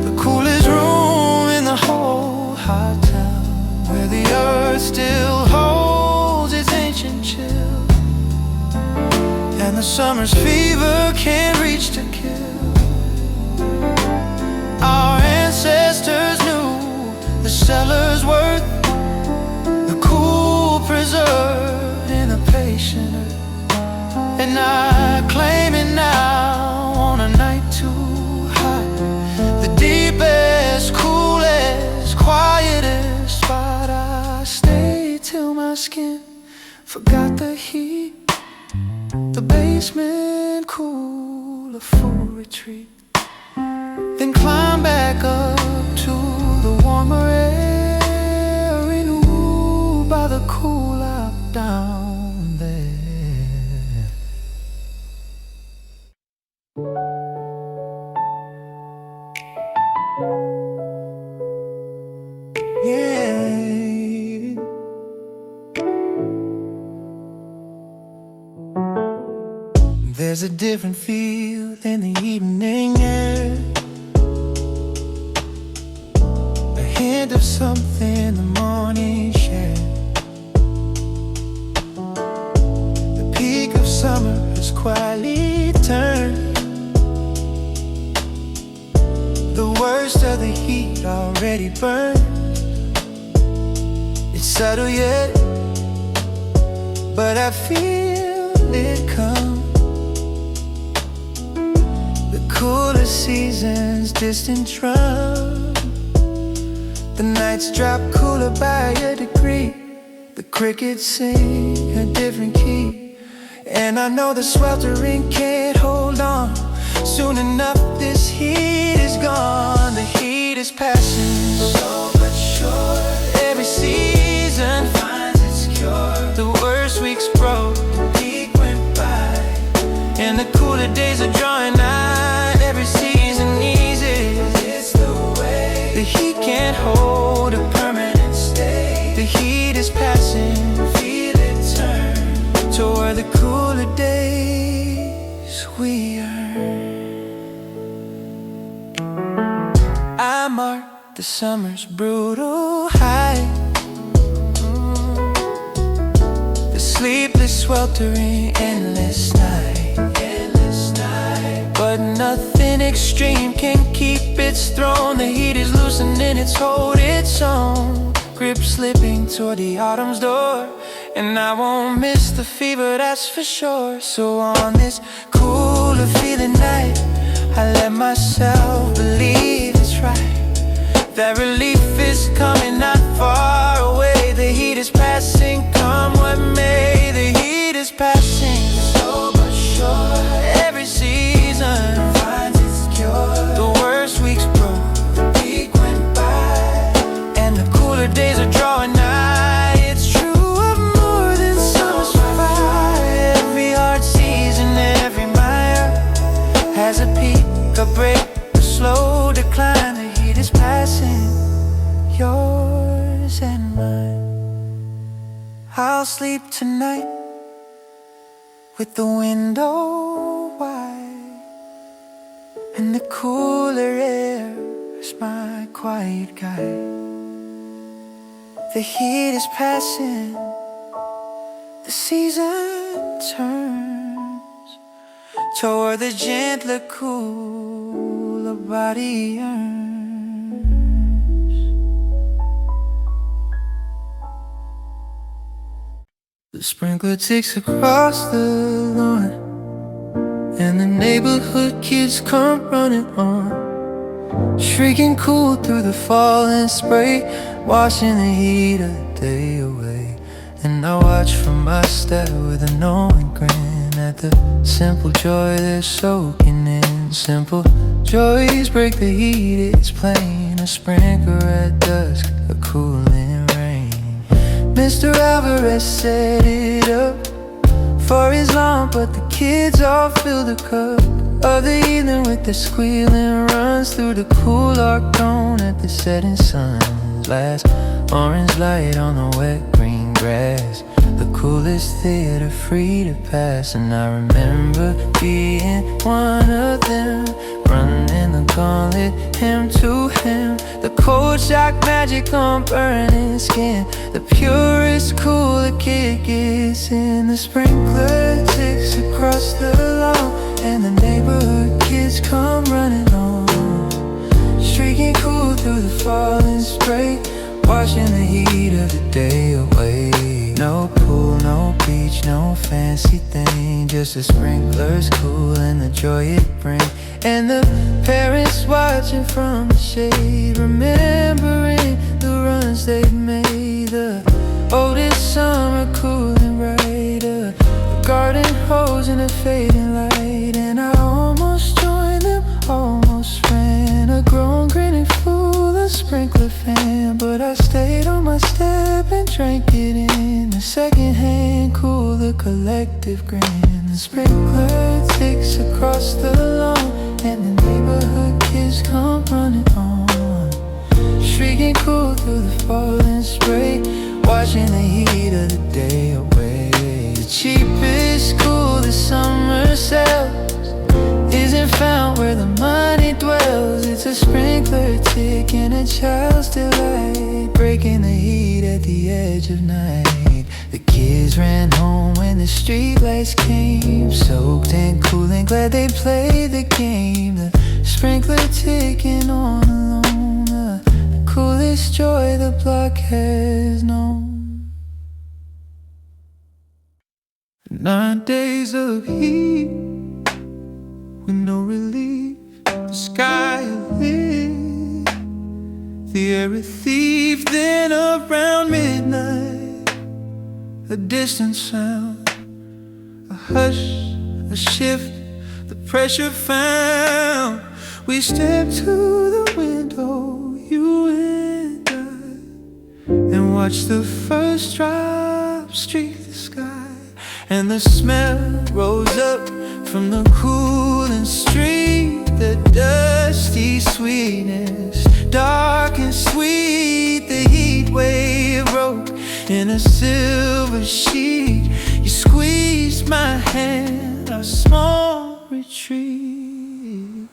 The coolest room in the whole hot town, where the earth still holds its ancient chill, and the summer's fever can't reach to kill. Our ancestors knew the cellar's worth, the cool preserved in a patient earth. And I claim it now on a night too hot, the deepest, coolest, quietest spot. I stayed till my skin forgot the heat. The basement cool, a full retreat. Then climb back up to the warmer air, renewed by the cool out down there. Yeah. There's a different feel in the evening air, a hint of something the morning shared. The peak of summer has quietly turned, the worst of the heat already burned. It's subtle yet, but I feel it come. The cooler seasons, distant drum. The nights drop cooler by a degree. The crickets sing a different key, and I know the sweltering can't hold on. Soon enough this heat is gone. The heat is passing, so but sure. Every season finds its cure. The worst weeks broke, the peak went by, and the cooler days are drawing nigh. Every season eases, it's the way. The heat can't hold a permanent stay. The heat is passing, feel it turn toward the cooler days we earn. I mark the summer's brutal high, the sleepless, sweltering, endless night. But nothing extreme can keep its throne. The heat is loosening its hold, its own grip slipping toward the autumn's door. And I won't miss the fever, that's for sure. So on this cooler feeling night, I let myself believe it's right, that relief is coming not far away. The heat is passing, come what may. The heat is passing, so but sure. Every season finds its cure. The worst weeks broke, the peak went by, and the cooler days are drawing nigh. It's true of more than summer's fire. Every hard season, every mile has a peak, a break, a slow decline. The heat is passing, yours and mine. I'll sleep tonight with the window wide, and the cooler air is my quiet guide. The heat is passing, the season turns toward the gentler, cooler body yearns. The sprinkler ticks across the lawn, and the neighborhood kids come running on, shrieking cool through the falling spray, washing the heat of the day away. And I watch from my step with a knowing grin at the simple joy they're soaking in. Simple joys break the heat, it's plain. A sprinkler at dusk, a cooling rain. Mr. Alvarez set it up for his lawn, but the kids all fill the cup of the evening with the squealing runs through the cool arc tone at the setting sun's last orange light on the wet green grass. The coolest theater free to pass, and I remember being one of them, running the gauntlet, him to him. The cold shock magic on burning skin, the purest cool a kid gets in. The sprinkler ticks across the lawn, and the neighborhood kids come running on, streaking cool through the falling spray, washing the heat of the day away. No pool, no beach, no fancy thing, just the sprinklers cool and the joy it brings. And the parents watching from the shade, remembering the runs they've made. The oldest summer cool and brighter, the garden hose and a fading light. And I almost joined them, almost ran, a grown grinning fool, a sprinkler fan. But I stayed on my step and drank it in, the secondhand cool, the collective grin. The sprinkler ticks across the lawn, and the neighborhood kids come running on, shrieking cool through the falling spray, washing the heat of the day away. The cheapest cool the summer sells isn't found where the money dwells. It's a sprinkler tick and a child's delight, breaking the heat at the edge of night. The kids ran home when the streetlights came, soaked and cool and glad they played the game. The sprinkler ticking on alone, the coolest joy the block has known. 9 days of heat with no relief, the sky lit, the air a thief. Then around midnight, a distant sound, a hush, a shift, the pressure found. We stepped to the window, you and I, and watched the first drop streak the sky. And the smell rose up from the cooling street, the dusty sweetness, dark and sweet. The heat wave broke in a silver sheet. You squeezed my hand, a small retreat.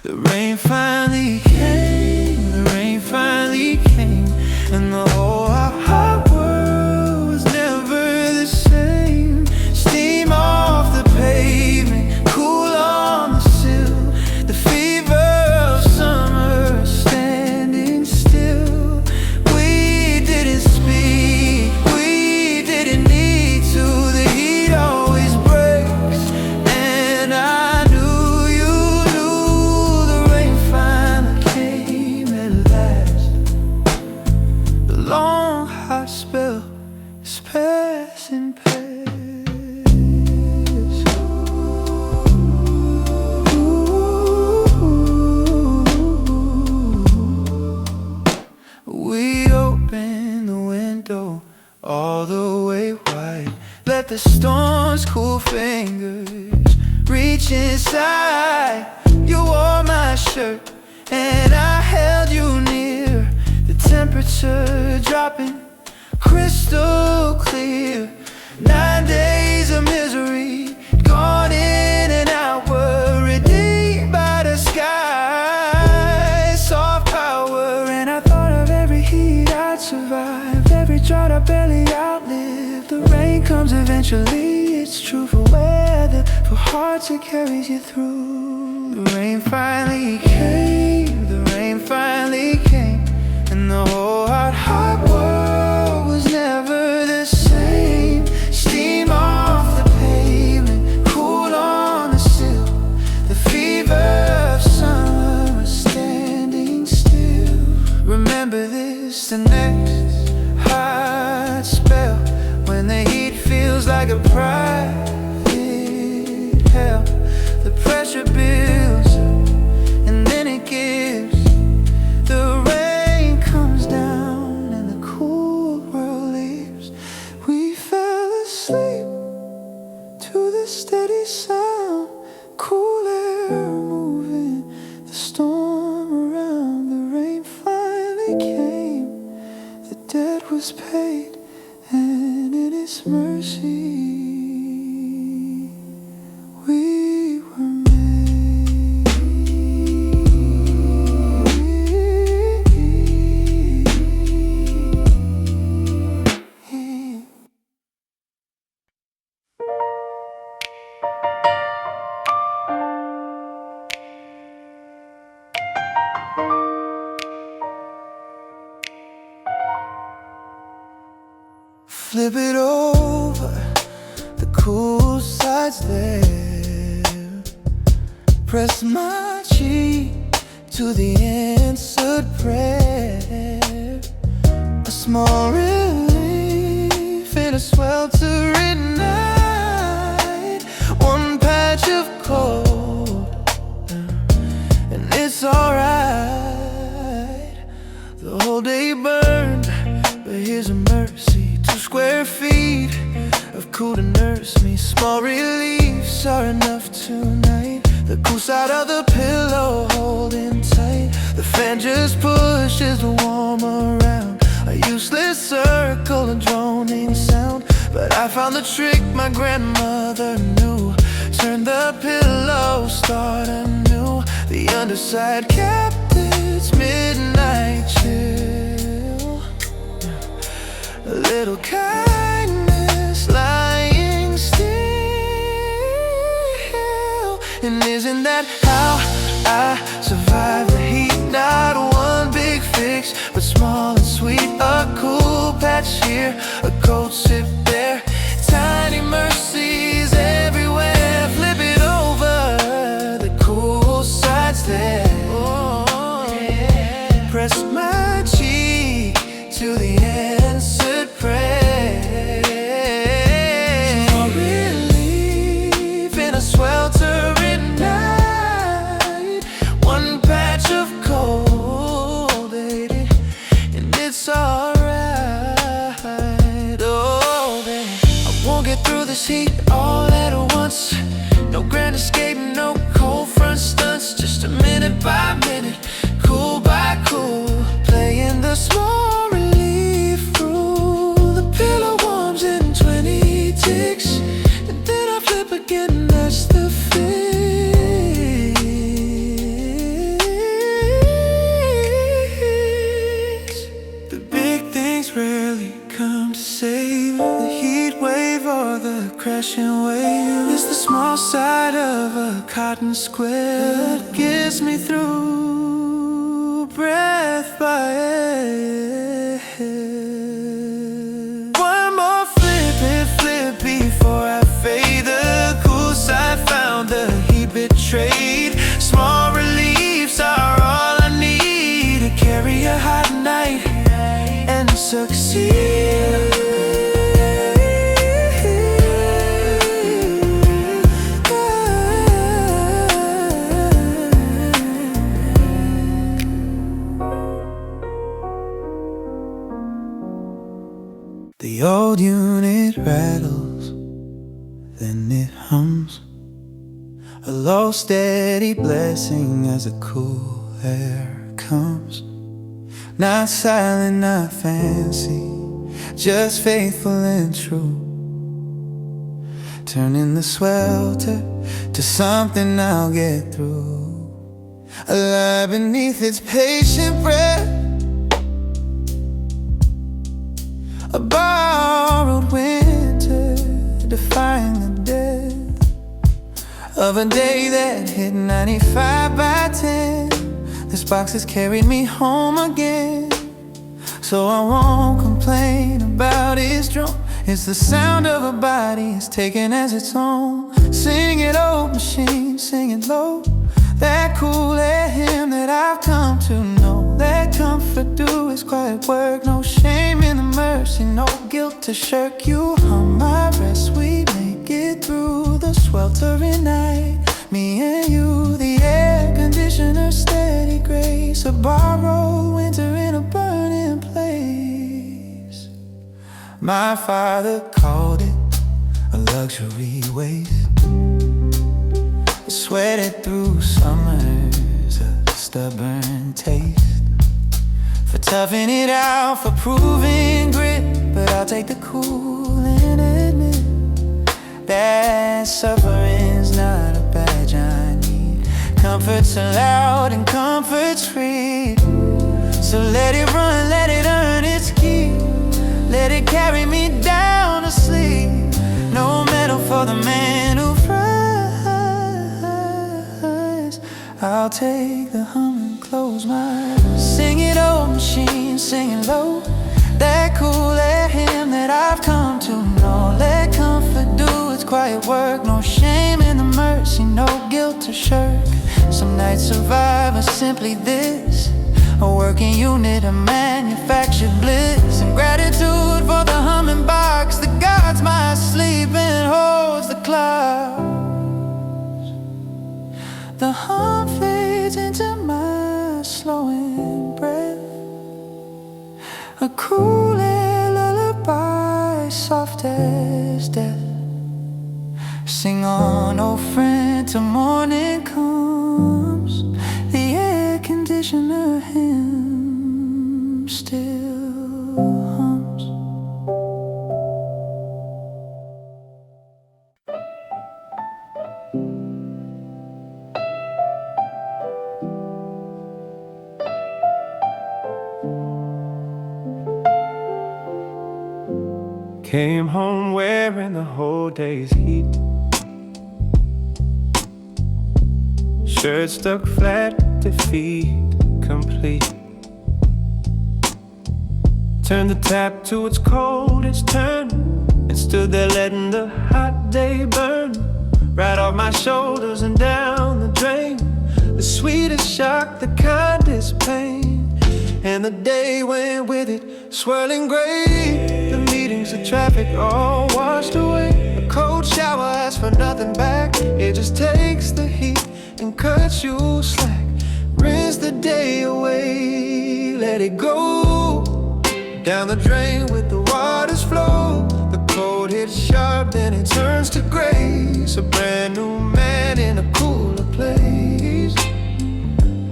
The rain finally came, the rain finally came, and the whole hot world was never the same. Steam off the pavement, cool on the sill, the fever of summer standing still. We didn't speak, we didn't need to. The heat always breaks, and I knew you knew. The rain finally came at last. The long hot spell is passing past. We opened the window all the way wide, let the storm's cool fingers reach inside. You wore my shirt and I held you near, the temperature dropping crystal clear. 9 days of misery, gone in and out, were redeemed by the sky. Soft power, and I thought of every heat I'd survived, every drought I barely outlived. The rain comes eventually, it's true for weather, for hearts it carries you through. The rain finally came, the rain finally came, and the whole hot world was never the same. Steam off the pavement, cool on the sill, the fever of summer was standing still. Remember this, the next hot spell, when the heat feels like a private hell, the pressure builds was paid, and in His mercy we were made. Flip it over, the cool side's there. Press my cheek to the answered prayer. A small relief in a sweltering night. One patch of cold, and it's alright. The whole day burned, but here's a mercy. 2 square feet of cool to nurse me. Small reliefs are enough tonight. The cool side of the pillow holding tight. The fan just pushes the warm around. A useless circle, a droning sound. But I found the trick my grandmother knew. Turn the pillow, start anew. The underside kept its midnight chill. A little kindness lying still. And isn't that how I survive the heat? Not one big fix, but small and sweet. A cool patch here, a cold sip there. Tiny mercies everywhere. Flip it over, the cool side's there. Oh, yeah. Press my cheek to the answered prayer. Small relief in a sweltering night. One patch of cold, baby, and it's alright. Oh, baby, I won't get through this heat all at once. No grand escape, no cold front stunts. Just a minute by minute, cool by cool, playing the small relief rule. The pillow warms in 20 ticks, and then I flip again, that's the fix. The big things rarely come to save. The heat wave or the crashing wave. It's the small side of a cotton square that gets me through, breath by air. One more flip before I fade. The cool side found, the heat betrayed. Small reliefs are all I need to carry a hot night and succeed. The old unit rattles, then it hums. A low steady blessing as the cool air comes. Not silent, not fancy, just faithful and true. Turning the swelter to something I'll get through. Alive beneath its patient breath. A borrowed winter, defying the death of a day that hit 95 by 10. This box has carried me home again, so I won't complain about its drum. It's the sound of a body it's taken as its own. Sing it, old machine, sing it low. That cool air hymn that I've come to know. Let comfort do its quiet work. No shame in the mercy, no guilt to shirk. You hum my rest, we make it through the sweltering night. Me and you, the air conditioner, steady grace. A borrowed winter in a burning place. My father called it a luxury waste. Sweated through summers, a stubborn taste. for toughing it out, for proving grit. But I'll take the cool and admit that suffering's not a badge I need. Comfort's allowed and comfort's free. So let it run, let it earn its keep. Let it carry me down to sleep. No medal for the man who fries. I'll take the hum and close my eyes. Sing it, old machine, singing low. That cool air hymn that I've come to know. Let comfort do its quiet work. No shame in the mercy, no guilt to shirk. Some nights survive are simply this: a working unit of manufactured bliss. And gratitude for the humming box that guards my sleep and holds the clouds. The hum fades into my slowing breath, a cool air lullaby, soft as death. Sing on, old friend, till morning comes. The air conditioner hymn still hums. Came home wearing the whole day's heat. Shirt stuck flat, defeat complete. Turned the tap to its coldest turn, and stood there letting the hot day burn right off my shoulders and down the drain. The sweetest shock, the kindest pain, and the day went with it, swirling gray. The meetings, the traffic, all washed away. A cold shower asks for nothing back. It just takes the heat and cuts you slack. Rinse the day away, let it go down the drain with the water's flow. The cold hits sharp, then it turns to grace. A brand new man in a cooler place.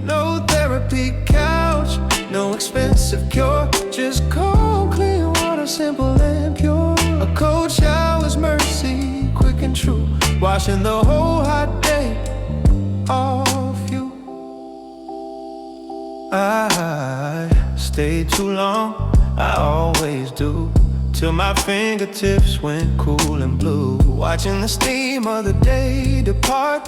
No therapy couch, no expensive cure, just cold, clean water, simple and pure. A cold shower's mercy, quick and true, washing the whole hot day off you. I stayed too long, I always do, till my fingertips went cool and blue. Watching the steam of the day depart,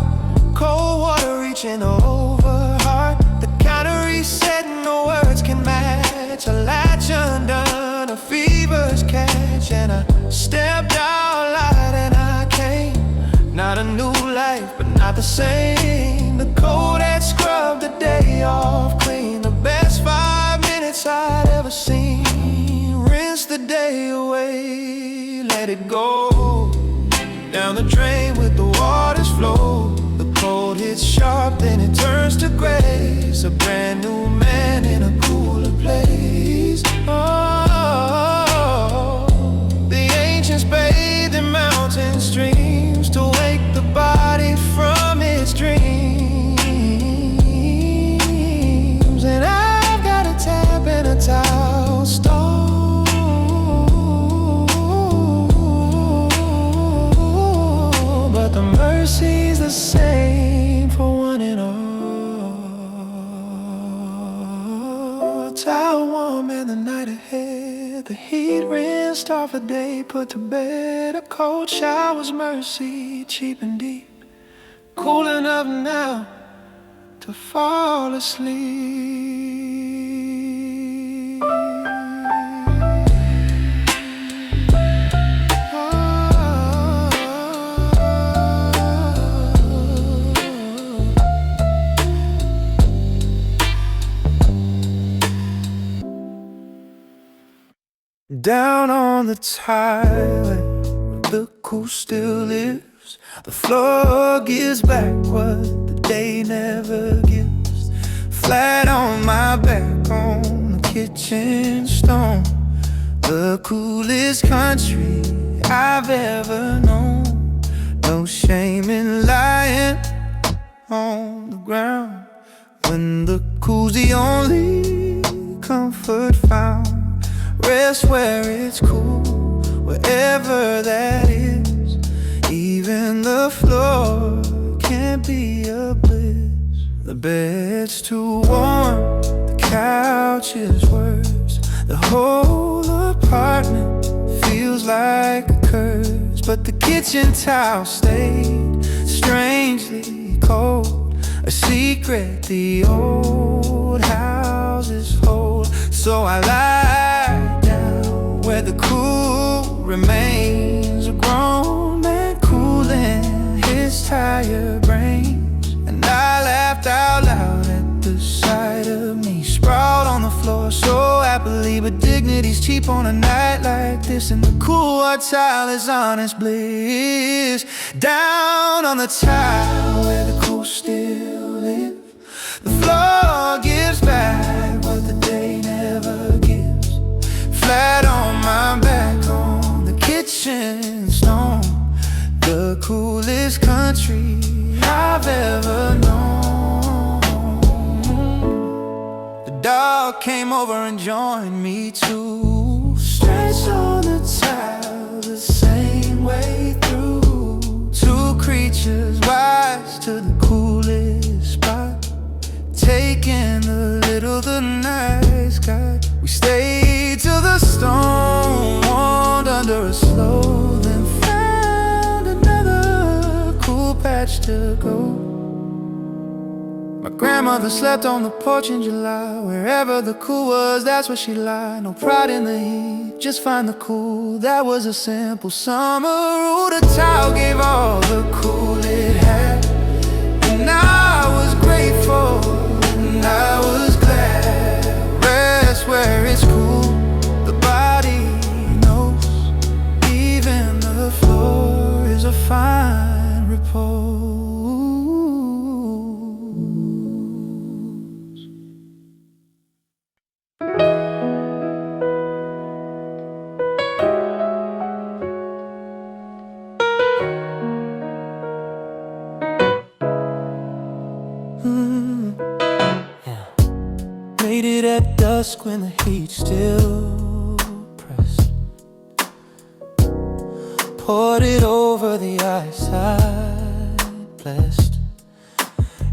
cold water reaching over heart. The counter reset, no words can match. A latch undone, a fever's catch. And I stepped out light and I came. Not a new life, but not the same. The cold had scrubbed the day off clean. The best 5 minutes I'd ever seen. Rinse the day away, let it go down the drain with the water's flow. The cold hits sharp, then it turns to grace. A brand new man in a cooler place. Oh, the ancients bathed in mountain streams to wake the body from its dreams. And I've got a tap and a towel stall, but the mercy's the same for one and all. A towel warm in the night ahead, the heat rinsed off a day put to bed. A cold shower's mercy, cheap and deep, cool enough now to fall asleep. Down on the highway, the cool still lives. The floor gives back what the day never gives. Flat on my back on the kitchen stone, the coolest country I've ever known. No shame in lying on the ground when the cool's the only comfort found. Rest where it's cool, wherever that is. Even the floor can't be a bliss. The bed's too warm, the couch is worse. The whole apartment feels like a curse. But the kitchen towel stayed strangely cold, a secret the old houses hold. So I lie down where the cool remains. A grown man cooling his tired brains. And I laughed out loud at the sight of me sprawled on the floor so happily. But dignity's cheap on a night like this, and the cool white tile is honest bliss. Down on the tile where the cool still live, the floor gives back what the day never gives. Flat on my back on the kitchen stone, the coolest country I've ever known. The dog came over and joined me too. Stretched on the tile the same way through. Two creatures wise to the coolest spot, taking the little the nice got. We stayed till the storm warmed under a slow, then found another cool patch to go. My grandmother slept on the porch in July. Wherever the cool was, that's where she lied. No pride in the heat, just find the cool. That was a simple summer rule. The towel gave all the cool it had, and I was grateful, and I was glad. Rest where it's cool, the body knows. Even the floor is a fine repose. Made it at dusk when the heat still pressed. Poured it over the ice I blessed,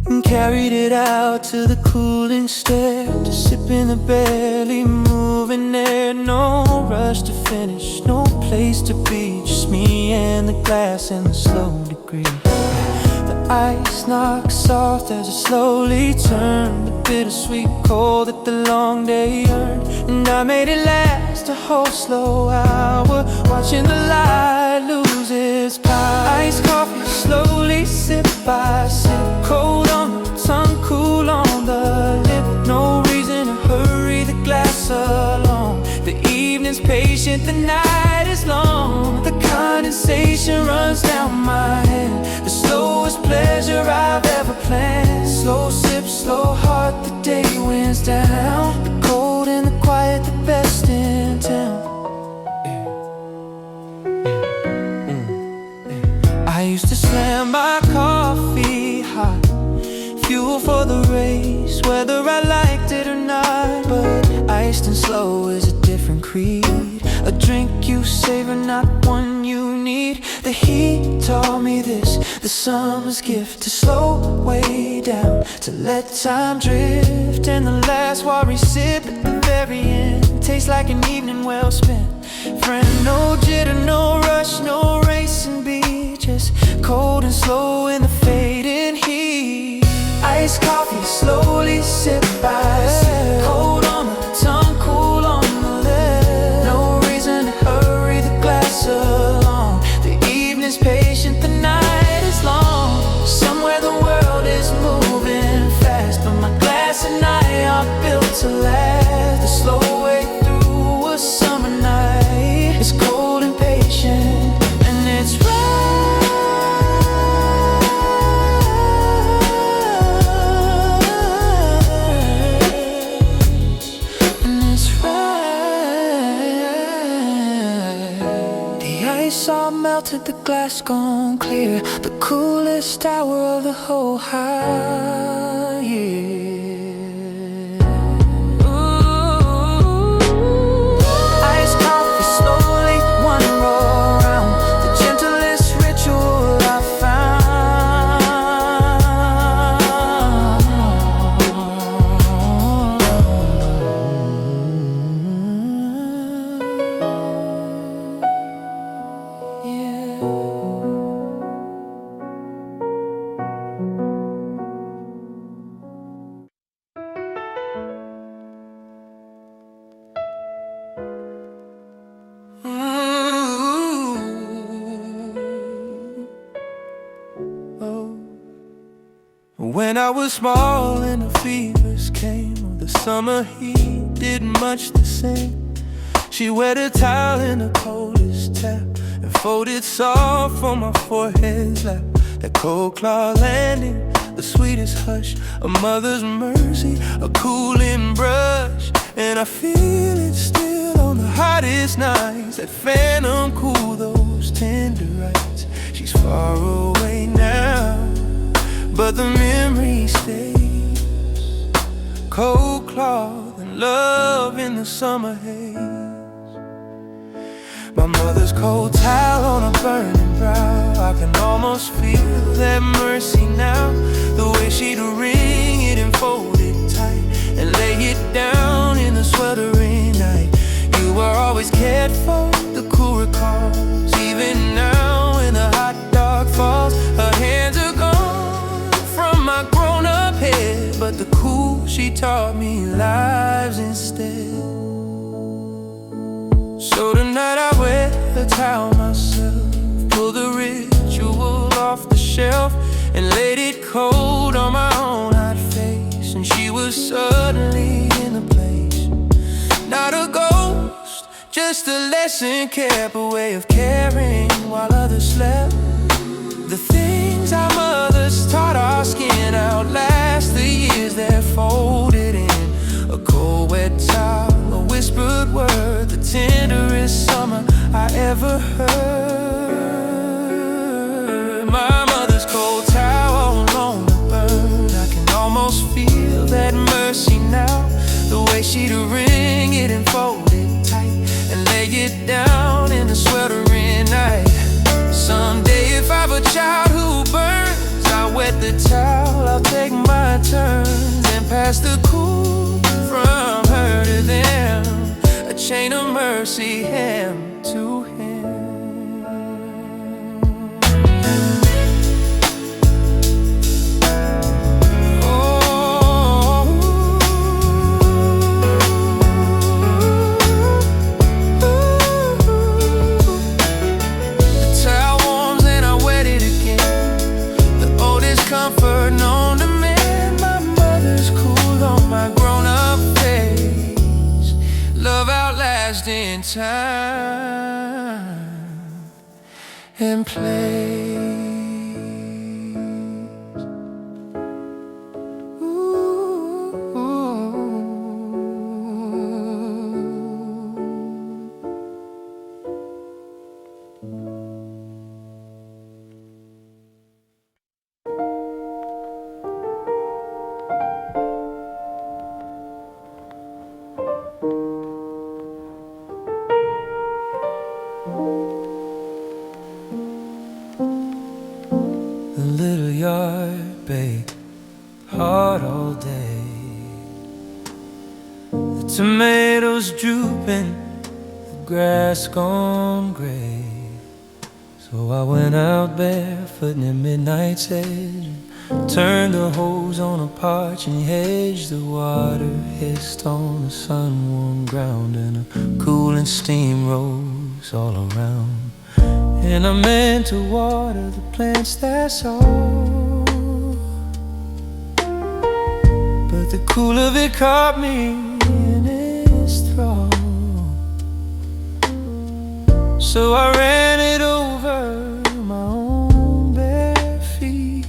and carried it out to the cooling stair, to sip in the barely moving air. No rush to finish, no place to be, just me and the glass and the slow degree. The ice knocks soft as it slowly turned, the bittersweet cold that the long day earned. And I made it last a whole slow hour, watching the light lose its power. Iced coffee slowly sip by sip, cold on the tongue, cool on the lip. No reason to hurry the glass along. The evening's patient, the night is long. The condensation runs down my head, the slowest pleasure I've ever planned. Slow sip, slow heart, the day winds down. The cold and the quiet, the best in town. I used to slam my coffee hot, fuel for the race, whether I liked it or not. But iced and slow is a different creed, a drink you savor, not one you need. The heat taught me this, the summer's gift, to slow way down, to let time drift. And the last worry sip at the very end tastes like an evening well spent. Friend, no jitter, no rush, no racing beat, just cold and slow in the fading heat. Iced coffee slowly sip by sip, cold on the tongue, cool on the lip. No reason to hurry the glass along. The evening's patient, the night is long. Somewhere the world is moving fast, but my glass and I are built to last. The slow way through a summer night, it's cold and patient, and it's right. And it's right. The ice all melted, the glass gone clear, the coolest hour of the whole high year. Ooh. When I was small and the fevers came, the summer heat did much the same. She wet a towel in the coldest tap and folded soft on my forehead's lap. That cold claw landing, the sweetest hush, a mother's mercy, a cooling brush. And I feel it still on the hottest nights, that phantom cool, those tender rights. She's far away now, but the memory stays. Cold cloth and love in the summer haze. My mother's cold towel on a burning brow, I can almost feel that mercy now. The way she'd wring it and fold it tight and lay it down in the sweltering night. You were always cared for, the cool recalls. Even now when the hot dark falls, her hands are gone from my grown-up head, but the cool she taught me lives instead. So tonight I wet the towel myself, pull the ritual off the shelf, and laid it cold on my own hot face. And she was suddenly in the place, not a ghost, just a lesson kept, a way of caring while others slept. The things our mothers taught our skin outlast the years that folded in. A cold wet towel, a whispered word, the tenderest summer I ever heard. My mother's cold towel on the burn, I can almost feel that mercy now. The way she'd wring it and fold it tight and lay it down in the sweltering night. Someday if I've a child who burns, I'll wet the towel, I'll take my turns and pass the cool from her to them, a chain of mercy, hand to hand. The towel warms and I wet it again, the oldest comfort known to man. My mother's cool on my grown-up face, love outlasting time and place. The little yard baked hard all day, the tomatoes drooping, the grass gone gray. So I went out barefoot in midnight's edge, turned the hose on a parching hedge. The water hissed on the sun-warmed ground, and a cooling steam rose all around. And I meant to water the plants, that's all, but the cool of it caught me in its thrall. So I ran it over my own bare feet,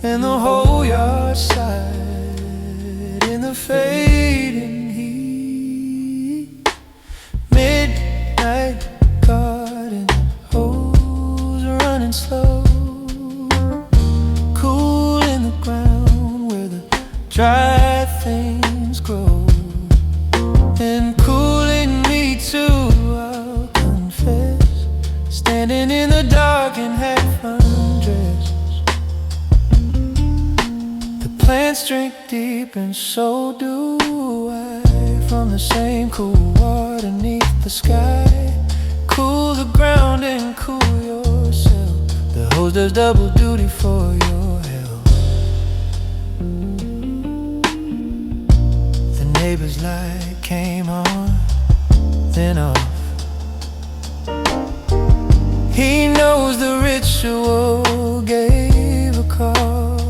and the whole yard sighed in the fading heat. Midnight garden hose running slow, cool in the ground where the dry things grow, and cooling me too, I'll confess, standing in the dark and half undressed. The plants drink deep and so do I, from the same cool water beneath the sky. Cool the ground and cool yourself, the hose does double duty for your health. The neighbor's light came on, then off. He knows the ritual gave a cough,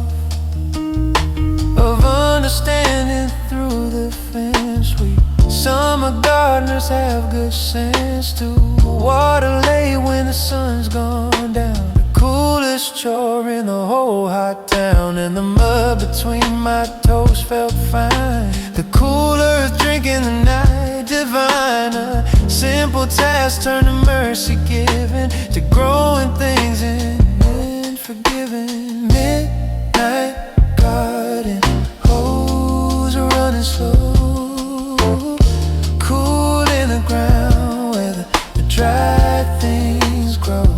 sweet. Summer gardeners have good sense too. Water late when the sun's gone down. The coolest chore in the whole hot town. And the mud between my toes felt fine. The cool earth drinking the night divine. A simple task turned to mercy given, to growing things and forgiving. Midnight garden, hose are running slow, cool in the ground where the dry things grow.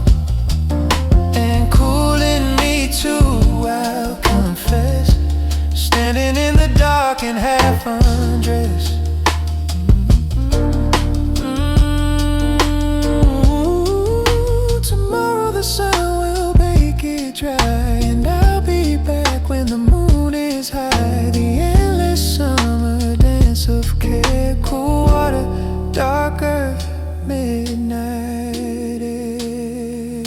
And cooling me too, I'll confess. Standing in the dark and half undressed. Tomorrow the sun will bake it dry, and I'll be back when the moon is high. The endless summer dance of care, cool water, dark earth, midnight air.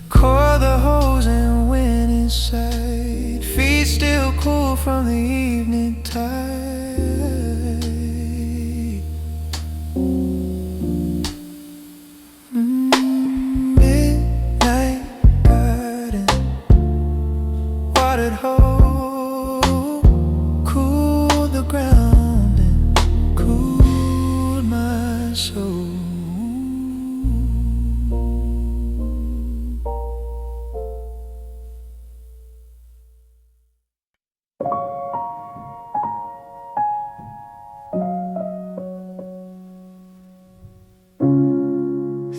Coil the hose and went inside, feet still cool from the evening tide. Midnight garden, watered hole, cooled the ground and cooled my soul.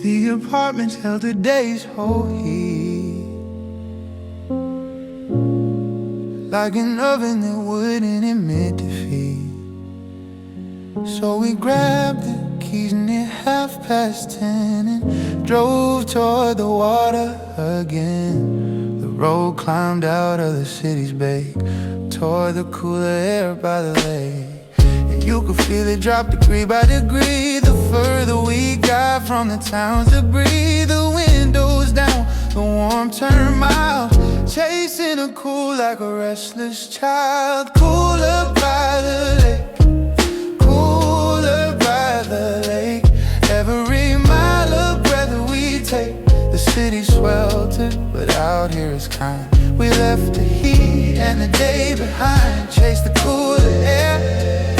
The apartment held today's whole heat, like an oven that wouldn't admit defeat. So we grabbed the keys near 10:30 and drove toward the water again. The road climbed out of the city's bake, toward the cooler air by the lake. You could feel it drop degree by degree, the further we got from the town's debris. The windows down, the warmth turned mild, chasing a cool like a restless child. Cooler by the lake, cooler by the lake. Every mile of breath that we take, the city's sweltered, but out here it's kind. We left the heat and the day behind, chased the cooler air.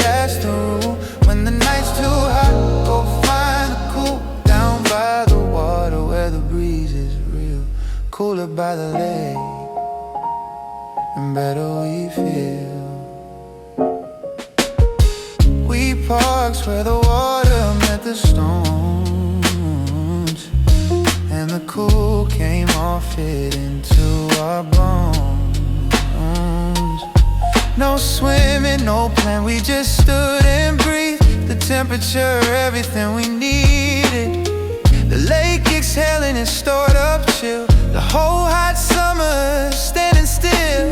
That's the rule. When the night's too hot, go find the cool down by the water where the breeze is real. Cooler by the lake, and better we feel. We parked where the water met the stones, and the cool came off it into our bones. No swimming, no plan, we just stood and breathed. The temperature, everything we needed. The lake exhaling and stored up chill, the whole hot summer standing still.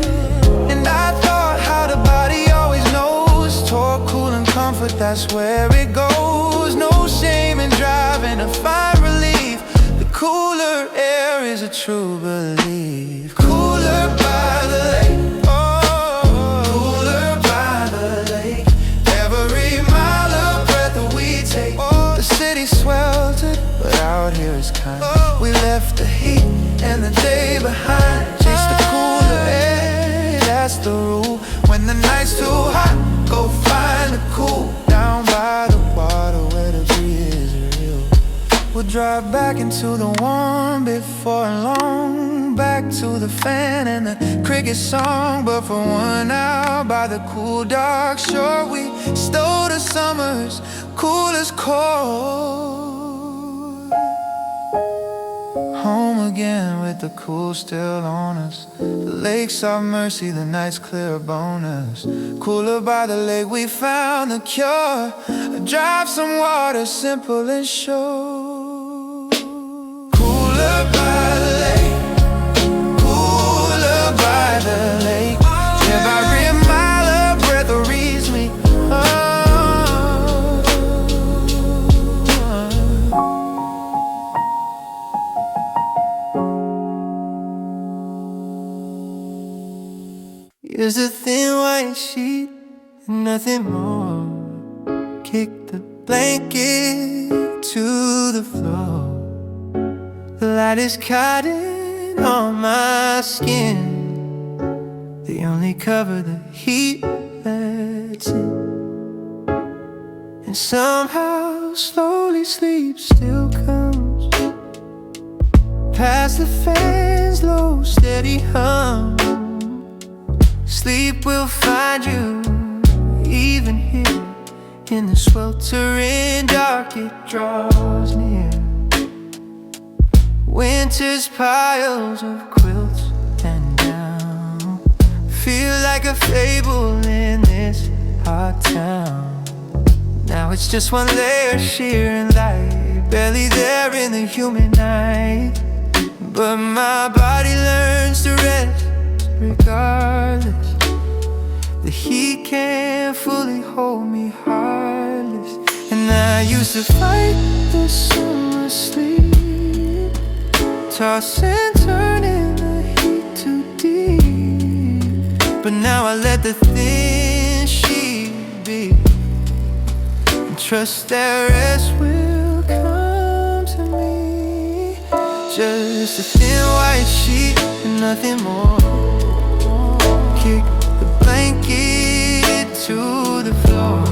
And I thought how the body always knows, torque, cool and comfort, that's where it goes. No shame in driving to find relief. The cooler air is a true belief. Cooler by the lake, sweltered, but out here is kind. We left the heat and the day behind, chased the cooler air, that's the rule. When the night's too hot, go find the cool down by the water where the breeze is real. We'll drive back into the warm before long, back to the fan and the cricket song. But for 1 hour by the cool dark shore, we stole the summer's coolest cold. Home again with the cool still on us. The lake's our mercy, the night's clear bonus. Cooler by the lake, we found the cure. Drive some water, simple and sure. Cooler by the lake, cooler by the lake. Every mile of breath will reach me. Here's a thin white sheet and nothing more. kick the blanket to the floor. The light is cotton on my skin. They only cover the heat that's in. And somehow slowly sleep still comes past the fan's low steady hum. Sleep will find you even here in the sweltering dark. It draws near. Winter's piles of quilts and down feel like a fable in this hot town. Now it's just one layer sheer and light, barely there in the humid night. But my body learns to rest regardless. The heat can't fully hold me heartless. And I used to fight the summer sleep, toss and turn in the heat too deep. But now I let the thin sheet be and trust that rest will come to me. Just a thin white sheet and nothing more. Kick the blanket to the floor.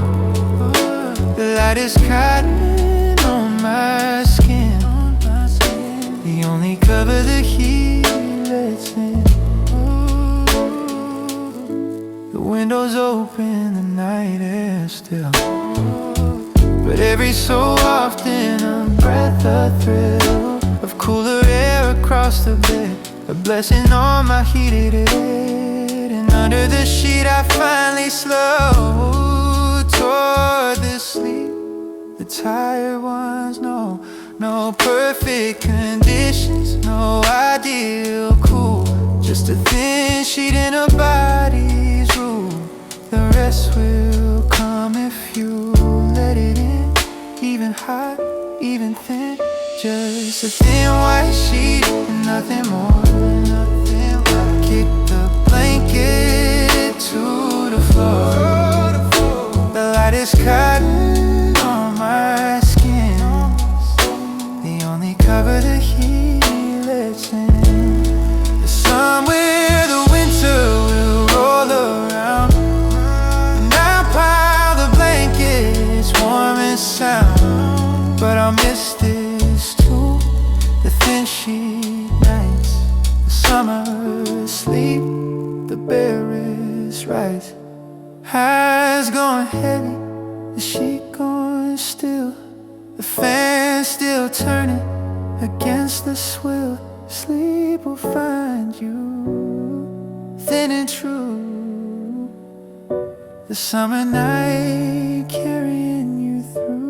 The light is cotton on my skin. They only cover the heat that's in. The windows open, the night air still. But every so often a breath, a thrill of cooler air across the bed, a blessing on my heated head. And under the sheet I finally slow toward the sleep the tired ones know. No perfect conditions, no ideal cool, just a thin sheet in a body's rule. The rest will come if you let it in, even hot, even thin. Just a thin white sheet and nothing more. Kick the blanket to the floor. The light is cotton on my skin. They only cover the heat that's in. Somewhere the winter will roll around, and I'll pile the blankets warm and sound. But I'll miss this too, the thin sheet nights, the summer sleep, the barest rice. Eyes going heavy, the sheet going still, the fan still turning against the swill. Sleep will find you thin and true, the summer night carrying you through.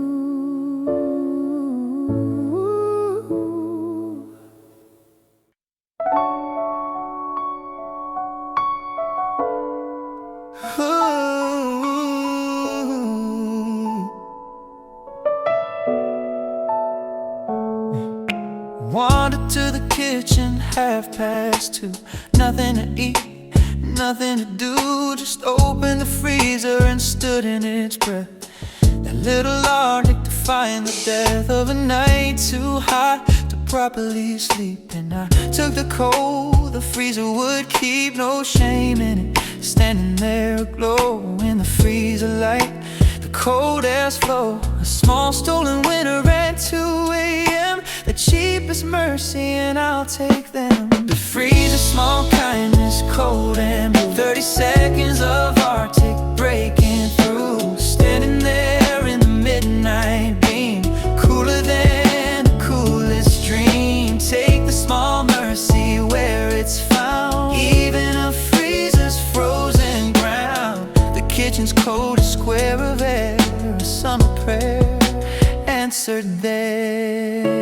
Wandered to the kitchen, 2:30. Nothing to eat, nothing to do. Just opened the freezer and stood in its breath. That little Arctic defying the death of a night too hot to properly sleep. And I took the cold the freezer would keep, no shame in it. Standing there aglow in the freezer light, the cold air's flow. A small stolen winter at 2 a.m. The cheapest mercy and I'll take them. The freezer, small kindness, cold and blue. 30 seconds of Arctic breaking through. Standing there in the midnight beam, cooler than the coolest dream. Take the small mercy where it's found. Even a freezer's frozen ground. The kitchen's coldest square of air, a summer prayer answered there.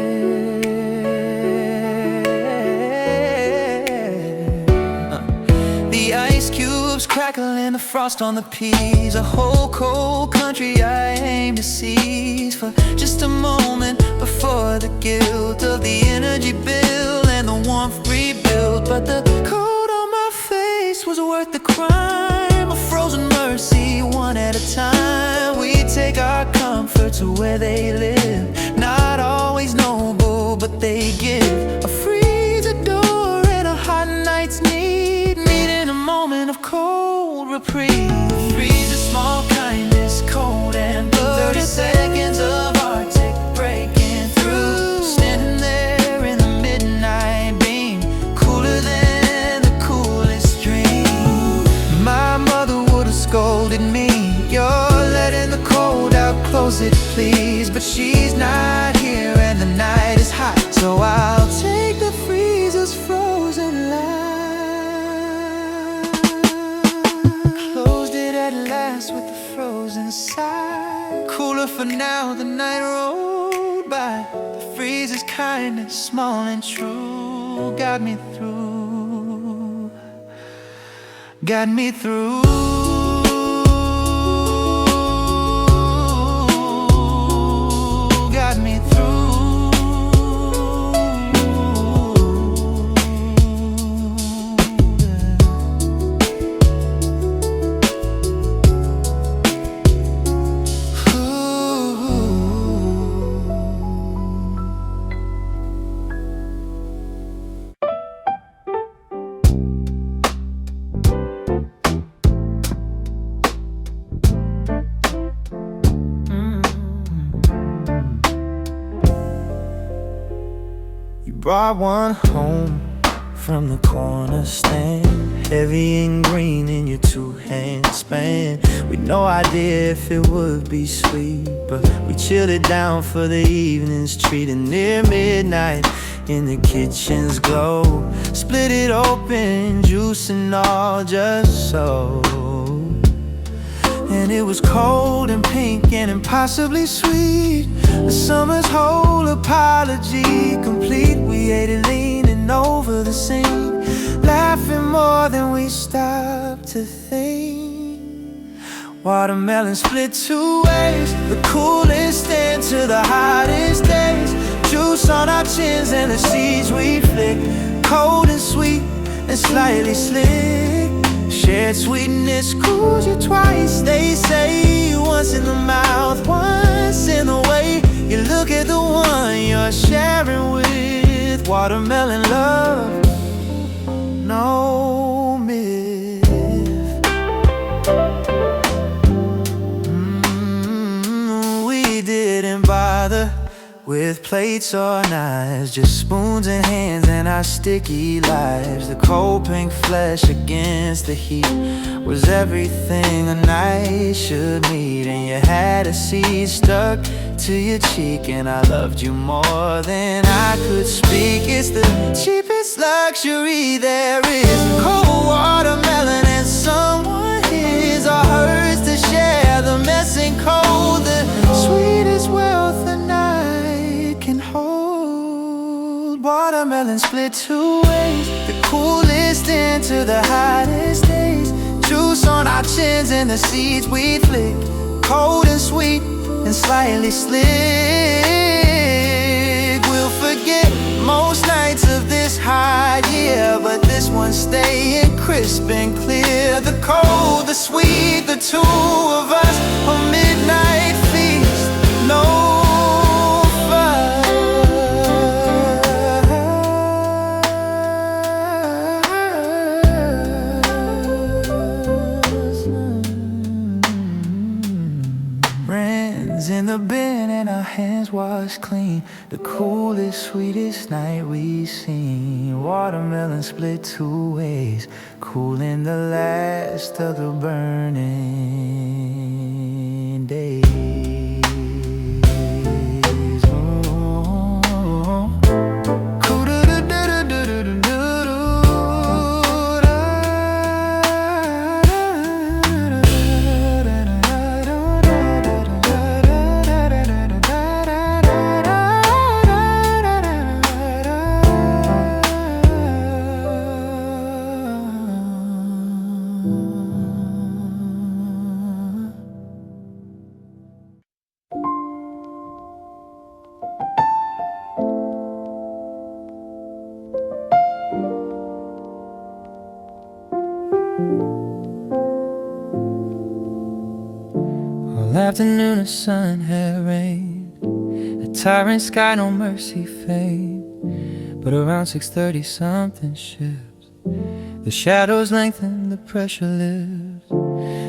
The ice cubes crackling, the frost on the peas. A whole cold country I aim to seize for just a moment before the guilt of the energy bill and the warmth rebuilt. But the cold on my face was worth the crime. A frozen mercy, one at a time. We take our to where they live. Not always noble, but they give a freezer door and a hot night's need. Needing a moment of cold reprieve. Freeze a small kindness, cold and blue. 30 seconds of Arctic breaking through. Standing there in the midnight beam, cooler than the coolest dream. My mother would have scolded me. You're letting the cold out, close it please. But she's not here and the night is hot, so I'll take the freezer's frozen line. Closed it at last with the frozen side. Cooler for now, the night rolled by. The freezer's kindness, small and true, got me through. Got me through. Got me through. Brought one home from the corner stand, heavy and green in your two-hand span. With no idea if it would be sweet, but we chilled it down for the evening's treat. And near midnight in the kitchen's glow, split it open, juice and all, just so. And it was cold and pink and impossibly sweet. The summer's whole apology complete. We ate it leaning over the sink, laughing more than we stopped to think. Watermelon split two ways, the coolest end to the hottest days. Juice on our chins and the seeds we flick, cold and sweet and slightly slick. Shared sweetness cools you twice, they say. Once in the mouth, once in the way you look at the one you're sharing with. Watermelon love, no myth. We didn't bother with plates or knives, just spoons and hands and our sticky lives. The cold pink flesh against the heat was everything a night should need. And you had a seed stuck to your cheek, and I loved you more than I could speak. It's the cheapest luxury there is. Cold watermelon and someone his or hers to share the mess and cold. The sweetest wealth a night can hold. Watermelon split two ways, the coolest into the hottest days. Juice on our chins and the seeds we flick, cold and sweet and slightly slick. We'll forget most nights of this hot year, but this one's staying crisp and clear. The cold, the sweet, the two of us, a midnight feast, no fuss. Rands in the bin and our hands washed clean. The coolest, sweetest night we've seen. Watermelon split two ways, cooling the last of the burning days. afternoon the sun had rained, a tyrant sky no mercy fade. But around 6:30 something shifts, the shadows lengthen, the pressure lifts,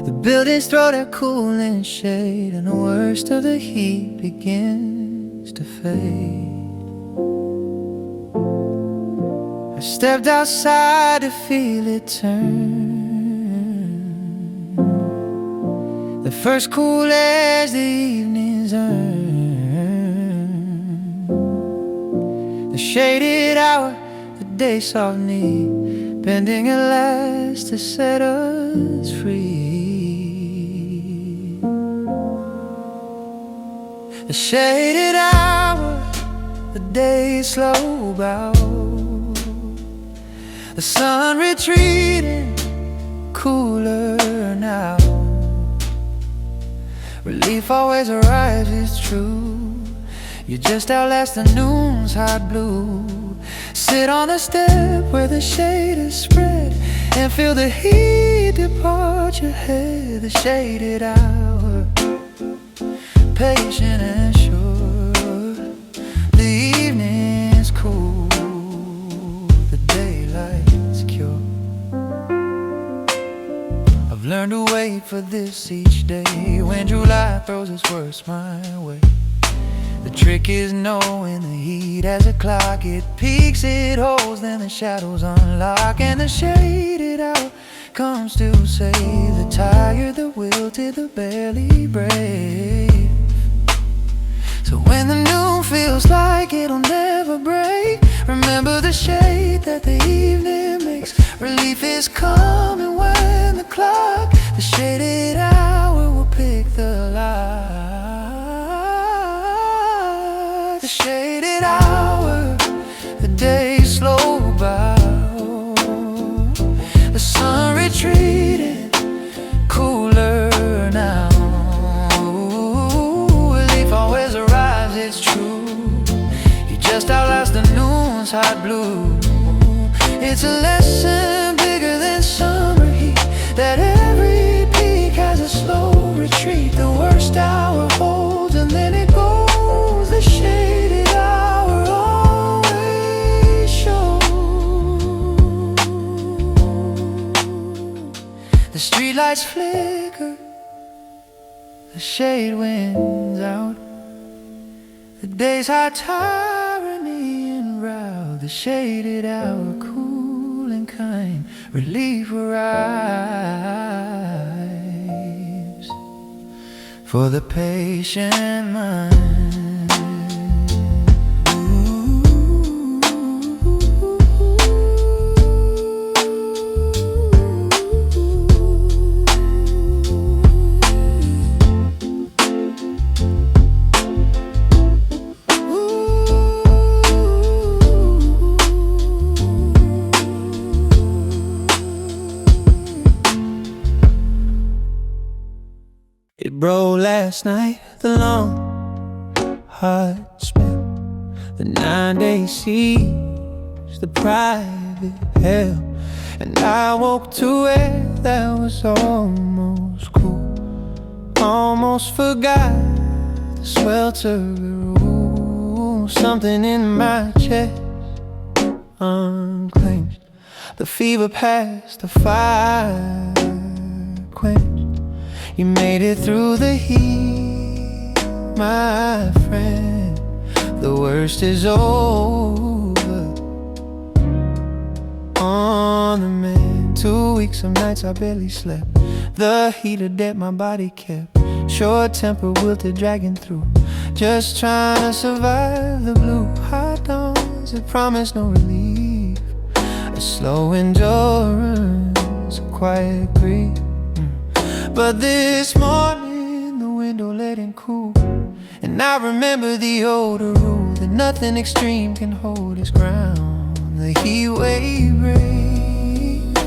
the buildings throw their cooling shade, and the worst of the heat begins to fade. I stepped outside to feel it turn, the first cool as the evenings earn, the shaded hour, the day softly bending at last to set us free. The shaded hour, the day slow bow, the sun retreating, cooler now. Relief always arrives, it's true. You just outlast the noon's hot blue. Sit on the step where the shade is spread, and feel the heat depart your head. The shaded hour, patient and sure. The evening's cool, the daylight's cure. I've learned to wait for this each day, when July throws its worst my way. The trick is knowing the heat as a clock. It peaks, it holds, then the shadows unlock, and the shaded hour comes to save the tired, the wilted, the barely brave. So when the noon feels like it'll never break, remember the shade that the evening makes. Relief is coming when the clock, the shaded hour, will pick the light. The shaded hour, the day slow bow, the sun retreating, cooler now. Relief always arrives, it's true. You just outlast the noon's hot blue. It's a lesson bigger than summer heat, that every peak has a slow retreat. The worst hour holds and then it goes. The shaded hour always shows. The streetlights flicker, the shade wins out, the day's hot tyranny and rout. The shaded hour, cool and kind, relief arrives for the patient mind. It broke last night, the long, hard spell, the 9-day siege, the private hell. And I woke to where that was almost cool, almost forgot the sweltering room. Something in my chest unclenched, the fever passed, the fire quenched. You made it through the heat, my friend. The worst is over. On the mend, 2 weeks of nights I barely slept. The heat of debt my body kept. Short temper wilted, dragging through, just trying to survive the blue. Hot dawns that promise no relief, a slow endurance, a quiet grief. But this morning the window let in cool, and I remember the older rule that nothing extreme can hold its ground. The heat wave breaks,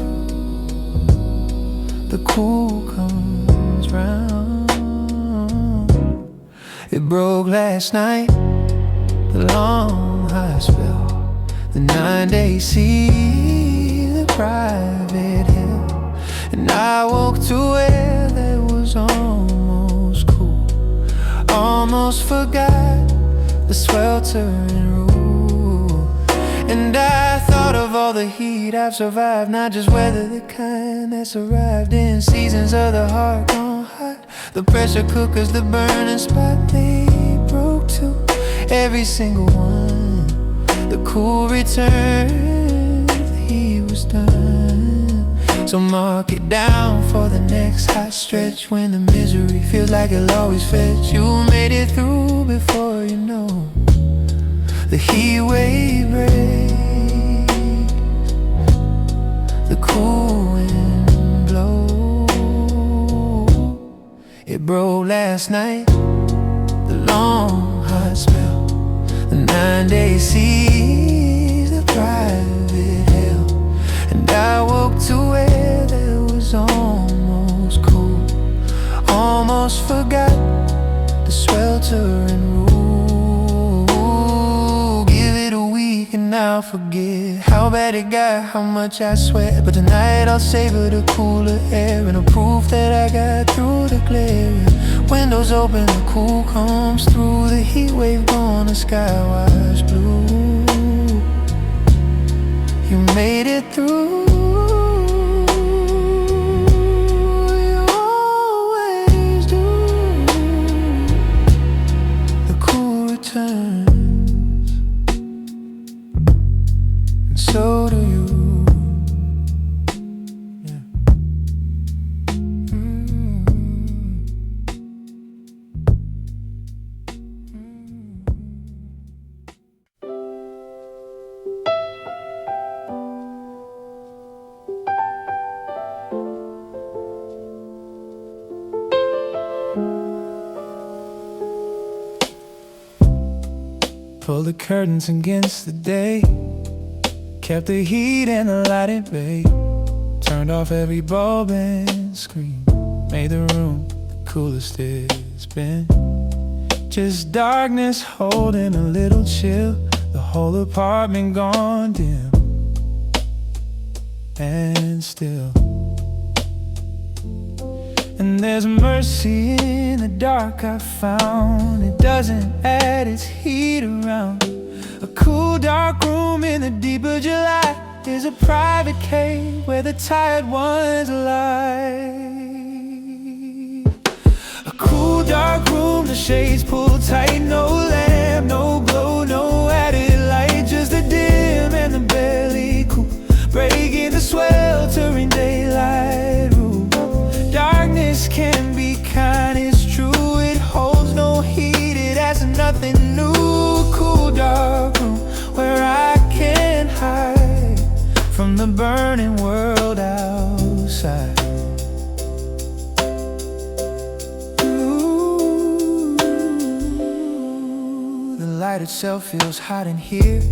the cool comes round. It broke last night, the long high spell, the 9-day sea, the private hill. And I woke to where there was almost cool, almost forgot the sweltering rule. And I thought of all the heat I've survived, not just weather the kind that's arrived in seasons of the heart gone hot. The pressure cookers, the burning spot, they broke too, every single one. The cool return, the heat was done. So mark it down for the next hot stretch, when the misery feels like it'll always fetch. You made it through before you know the heat wave breaks, the cool wind blows. It broke last night, the long hot spell, the 9-day seas, the private hell. And I woke to where there was almost cool, almost forgot the sweltering rule. Give it a week and I'll forget how bad it got, how much I sweat. But tonight I'll savor the cooler air and a proof that I got through the glare. Windows open, the cool comes through, the heat wave gone, the sky washed blue. You made it through. You always do. The cool returns, and so do you. Pulled the curtains against the day, kept the heat and the light at bay, turned off every bulb and screen, made the room the coolest it's been. Just darkness holding a little chill, the whole apartment gone dim and still. And there's mercy in the dark I found. It doesn't add its heat around. A cool dark room in the deep of July is a private cave where the tired ones lie. A cool dark room, the shades pulled tight, no lamp, no glow, no added light, just the dim and the barely cool, breaking the sweltering daylight rule. Darkness can be kind, it's true, it holds no heat, it has nothing new. Cool dark room where I can hide from the burning world outside. Ooh, the light itself feels hot in here,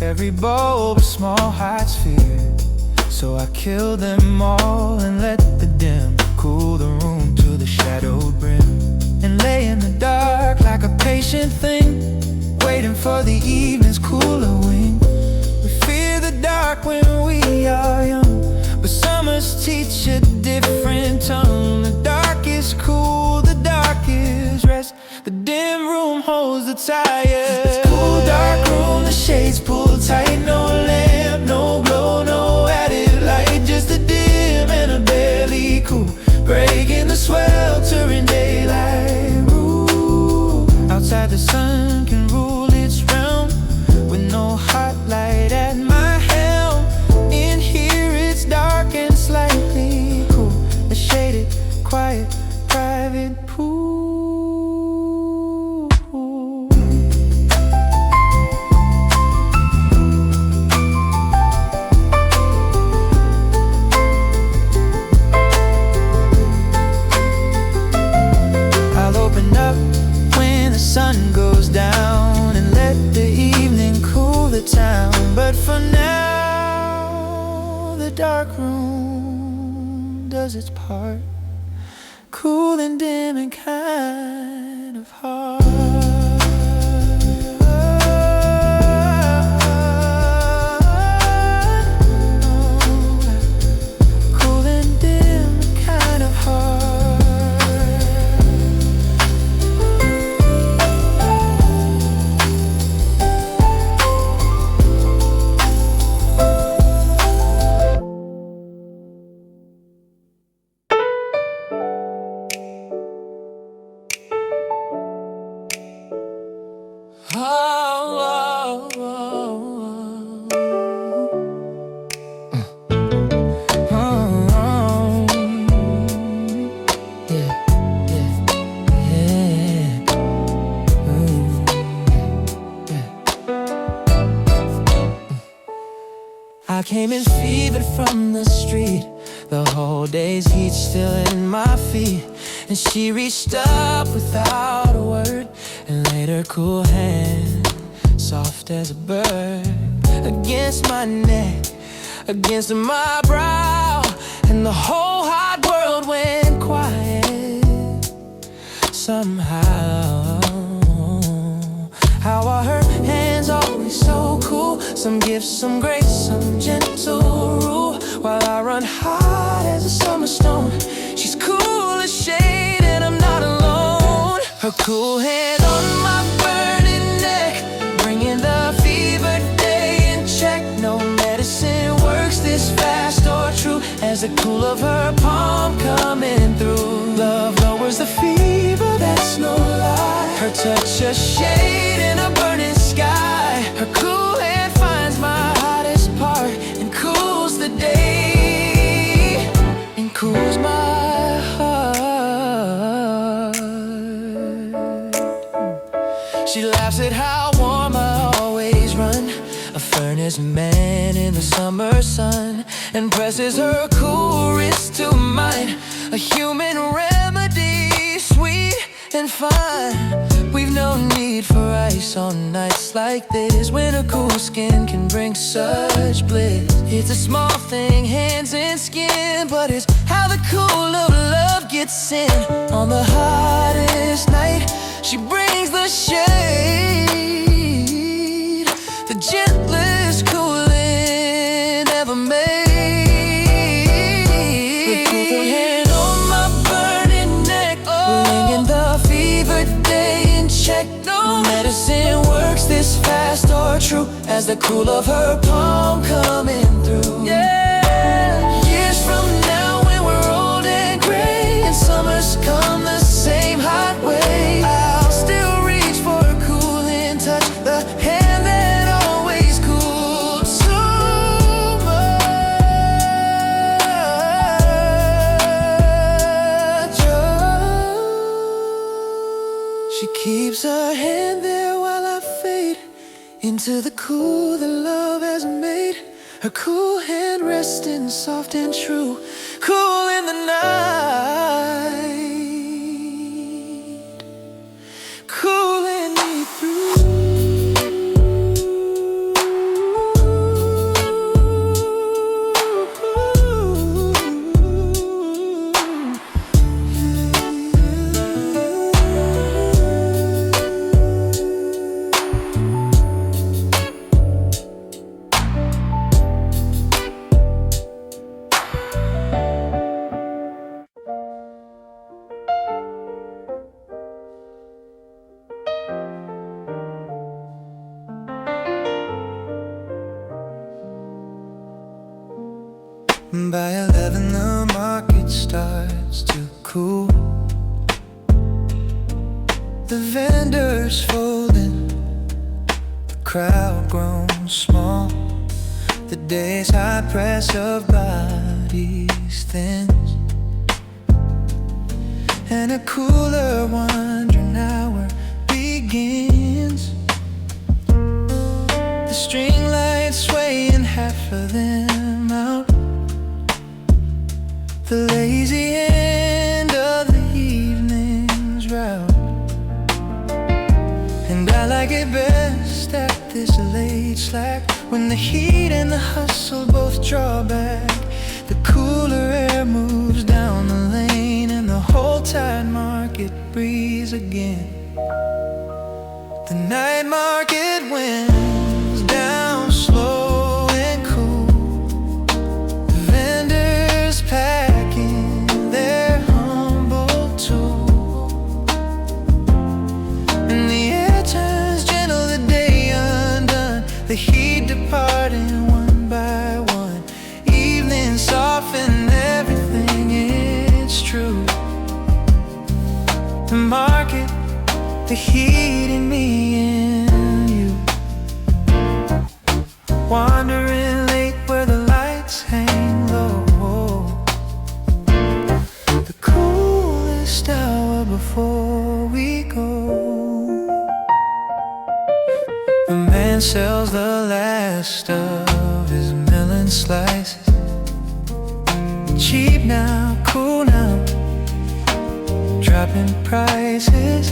every bulb a small hot sphere. So I kill them all and let the dim cool the room to the shadowed brim, and lay in the dark like a patient thing, waiting for the evening's cooler wing. We fear the dark when we are young, but summers teach a different tongue. The dark is cool, the dark is rest, the dim room holds the tired. Cool dark room, the shades pulled tight, no lamp, no glow, no added light, just a dim and a barely cool, breaking the sweltering daylight rule. Outside the sun can rule its realm, with no hot light at my helm. In here it's dark and slightly cool, a shaded, quiet, private pool. Sun goes down and let the evening cool the town. But for now, the dark room does its part, cool and dim and kind of hard. Cool and dim and kind of hard. Oh, oh, oh, oh. Yeah, yeah, yeah. I came in fevered from the street. The whole day's heat still in my feet. And she reached up without a word and laid her cool hand, soft as a bird, against my neck, against my brow. And the whole hot world went quiet somehow. How are her hands always so cool? Some gifts, some grace, some gentle rule. While I run hot as a summer stone, she's cool as shade and I'm not alone. Her cool hand on my burning neck, bringing the fever day in check. No medicine works this fast or true as the cool of her palm coming through. Love lowers the fever, that's no lie. Her touch a shade in a burning sky. Her cool hand finds my hottest part and cools the day and cools my heart. She laughs at how warm I always run, a furnace man in the summer sun, and presses her cool wrist to mine, a human remedy, sweet and fine. We've no need for ice on nights like this, when a cool skin can bring such bliss. It's a small thing, hands and skin, but it's how the cool of love gets in. On the hottest night, she brings the shade, the gentlest cooling ever made. The cool hand on my burning neck, bringing the fever day in check. No medicine works this fast or true as the cool of her palm coming through. Yeah. Years from now when we're old and gray and summers come the same hot way, I'll still reach for a cooling touch, the hand that always cooled so much. She keeps her hand there while I fade into the cool that love has made. Her cool hand resting soft and true, cool in the night, cooling me through. By 11 the market starts to cool. The vendors folding, the crowd grown small. The day's high press of bodies thins, and a cooler wandering hour begins. The string lights swaying, half of them out, the lazy end of the evening's route. And I like it best at this late slack, when the heat and the hustle both draw back. The cooler air moves down the lane and the whole tide market breathes again. The night market winds down slow and cool. The vendors packing their humble tool, and the air turns gentle, the day undone, the heat departing one by one. Evening soften everything, it's true. The market, the heat in me in and sells the last of his melon slices. Cheap now, cool now, dropping prices.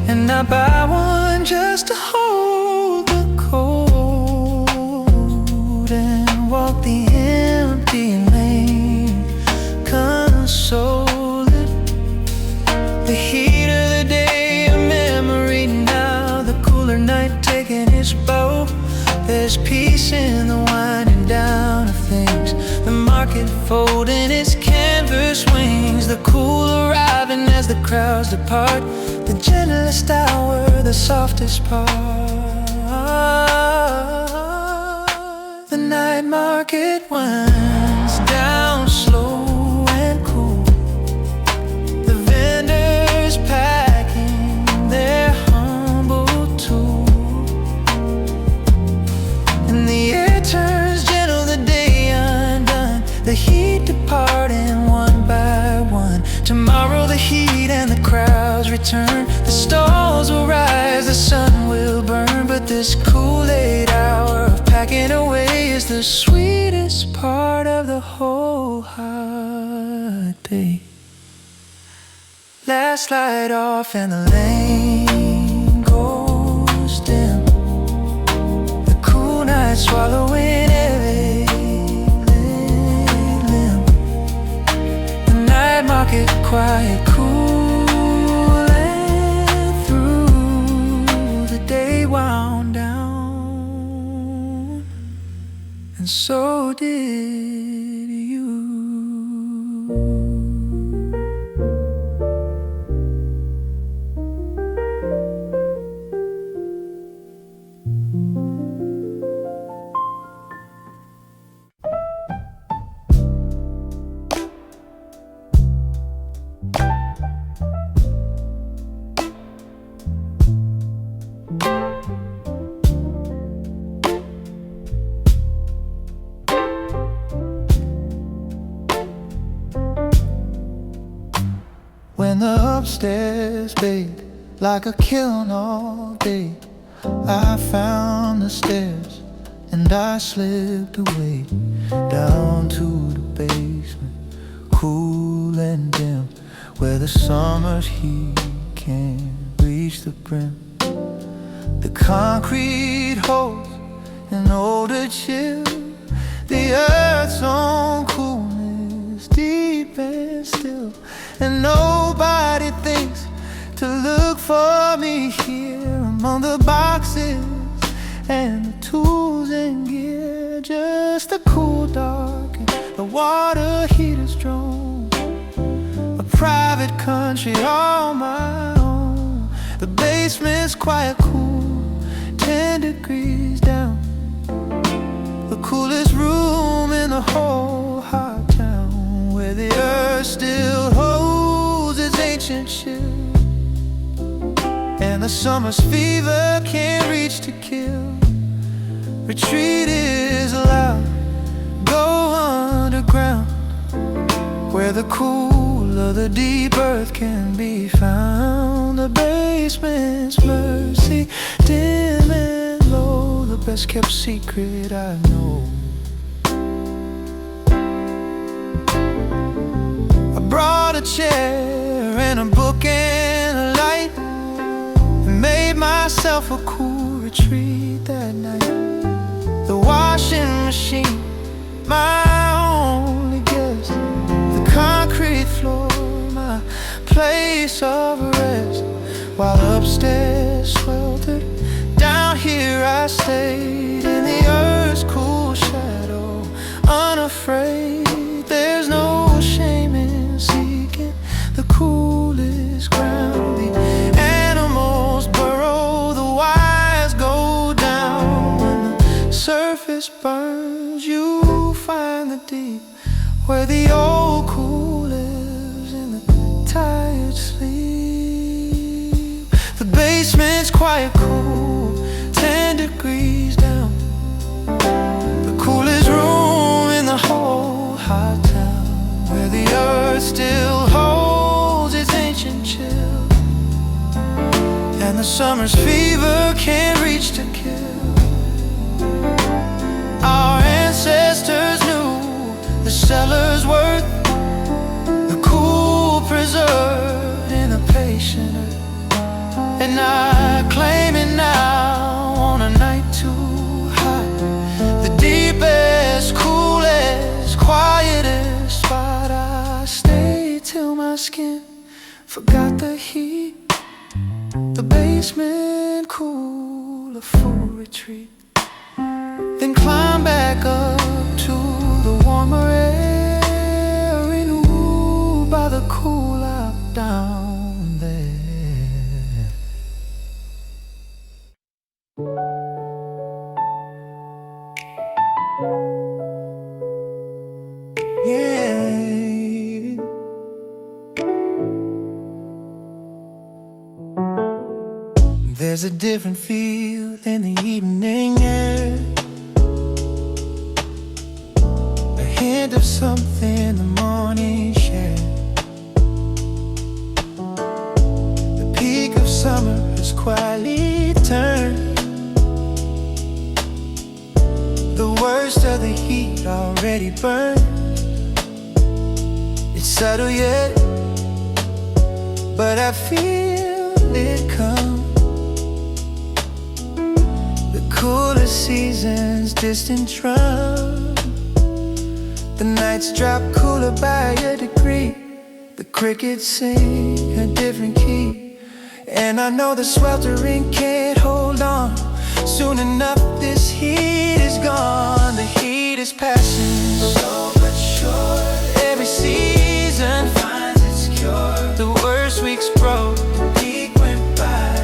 And I buy one just to hold the cold and walk the empty lane, consoled. The heat of the day, a memory now, the cooler night taking its bow. There's peace in the winding down of things, the market folding its canvas wings, the cool arriving as the crowds depart, the gentlest hour, the softest part. The night market winds down slow and cool, the vendors packing their humble tool, and the air turns gentle, the day undone, the heat departing one by one. Tomorrow the heat and the crowds return, the stalls will rise, the sun will burn, but this Kool-Aid hour of packing away is the sweetest part of the whole hot day. Last light off and the lane goes dim, the cool night swallowing every limb, the night market quiet, cool and through, the day wound down, and so did you. When the upstairs baked like a kiln all day, I found the stairs and I slipped away down to the basement, cool and dim, where the summer's heat can't reach the brim. The concrete holds an older chill, the earth's own coolness deep and still, and nobody thinks to look for me here among the boxes and the tools and gear. Just a cool dark and the water heater's drone, a private country all my own. The basement's quiet, cool, 10 degrees down, the coolest room in the whole hot town, where the earth still holds its ancient chill, and the summer's fever can't reach to kill. Retreat is allowed, go underground, where the cool of the deep earth can be found. The basement's mercy, dim and low, the best kept secret I know. I brought a chair and a book and a light, and made myself a cool retreat that night. The washing machine, my only guest, the concrete floor, my place of rest, while upstairs sweltered, down here I stayed in the earth's cool shadow, unafraid. There's no shame in seeking the coolest ground. The animals burrow, the wires go down. When the surface burns, you find the deep, where the old cool lives in the tired sleep. The basement's quiet, cool, 10 degrees down, the coolest room in the whole hot town, where the earth still holds its ancient chill, and the summer's fever can't reach to kill. cellar's worth, the cool preserved in a patient earth. And I claim it now on a night too hot, the deepest, coolest, quietest spot. I stayed till my skin forgot the heat, the basement cool, a full retreat. Then climb back up to the warmer air, renewed by the cool out down there. Yeah. There's a different feel in the evening air, a hint of something the morning shared. The peak of summer has quietly turned, the worst of the heat already burned. It's subtle yet, but I feel it come. The cooler seasons, distant drum. The nights drop cooler by a degree. The crickets sing a different key. And I know the sweltering can't hold on. Soon enough this heat is gone. The heat is passing slow but sure. Every season finds its cure. The worst weeks broke, the peak went by,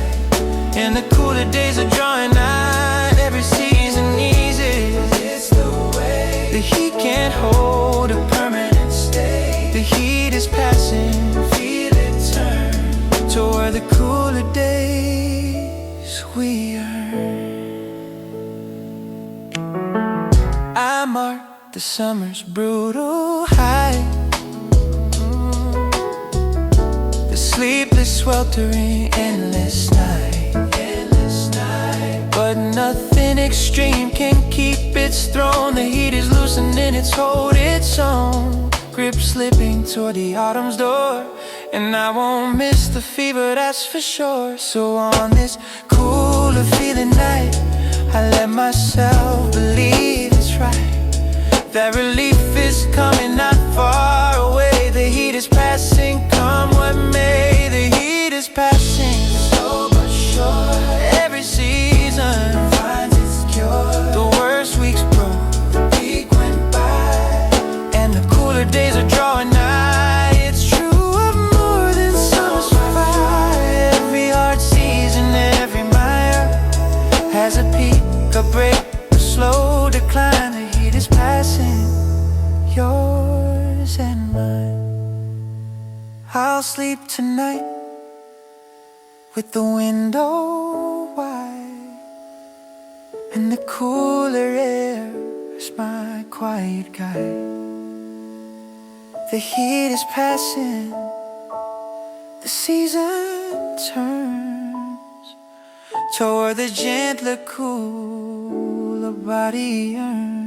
and the cooler days are drawing nigh. Every season eases, it's the way. The heat can't hold a permanent stay. The heat is passing, feel it turn toward the cooler days we earn. I mark the summer's brutal high, the sleepless, sweltering, endless night. But nothing extreme can keep its throne. The heat is loosening its hold, its own grip slipping toward the autumn's door. And I won't miss the fever, that's for sure. So on this cooler feeling night, I let myself believe it's right, that relief is coming not far away. The heat is passing, come what may. The heat is passing, slow but sure. Every season finds its cure. The worst weeks broke, the peak went by, and the cooler days are drawing nigh. It's true of more than summer's fire. Every hard season, every mile has a peak, a break, a slow decline. The heat is passing, yours and mine. I'll sleep tonight with the window wide, and the cooler air is my quiet guide. The heat is passing, the season turns toward the gentler, cooler body yearns.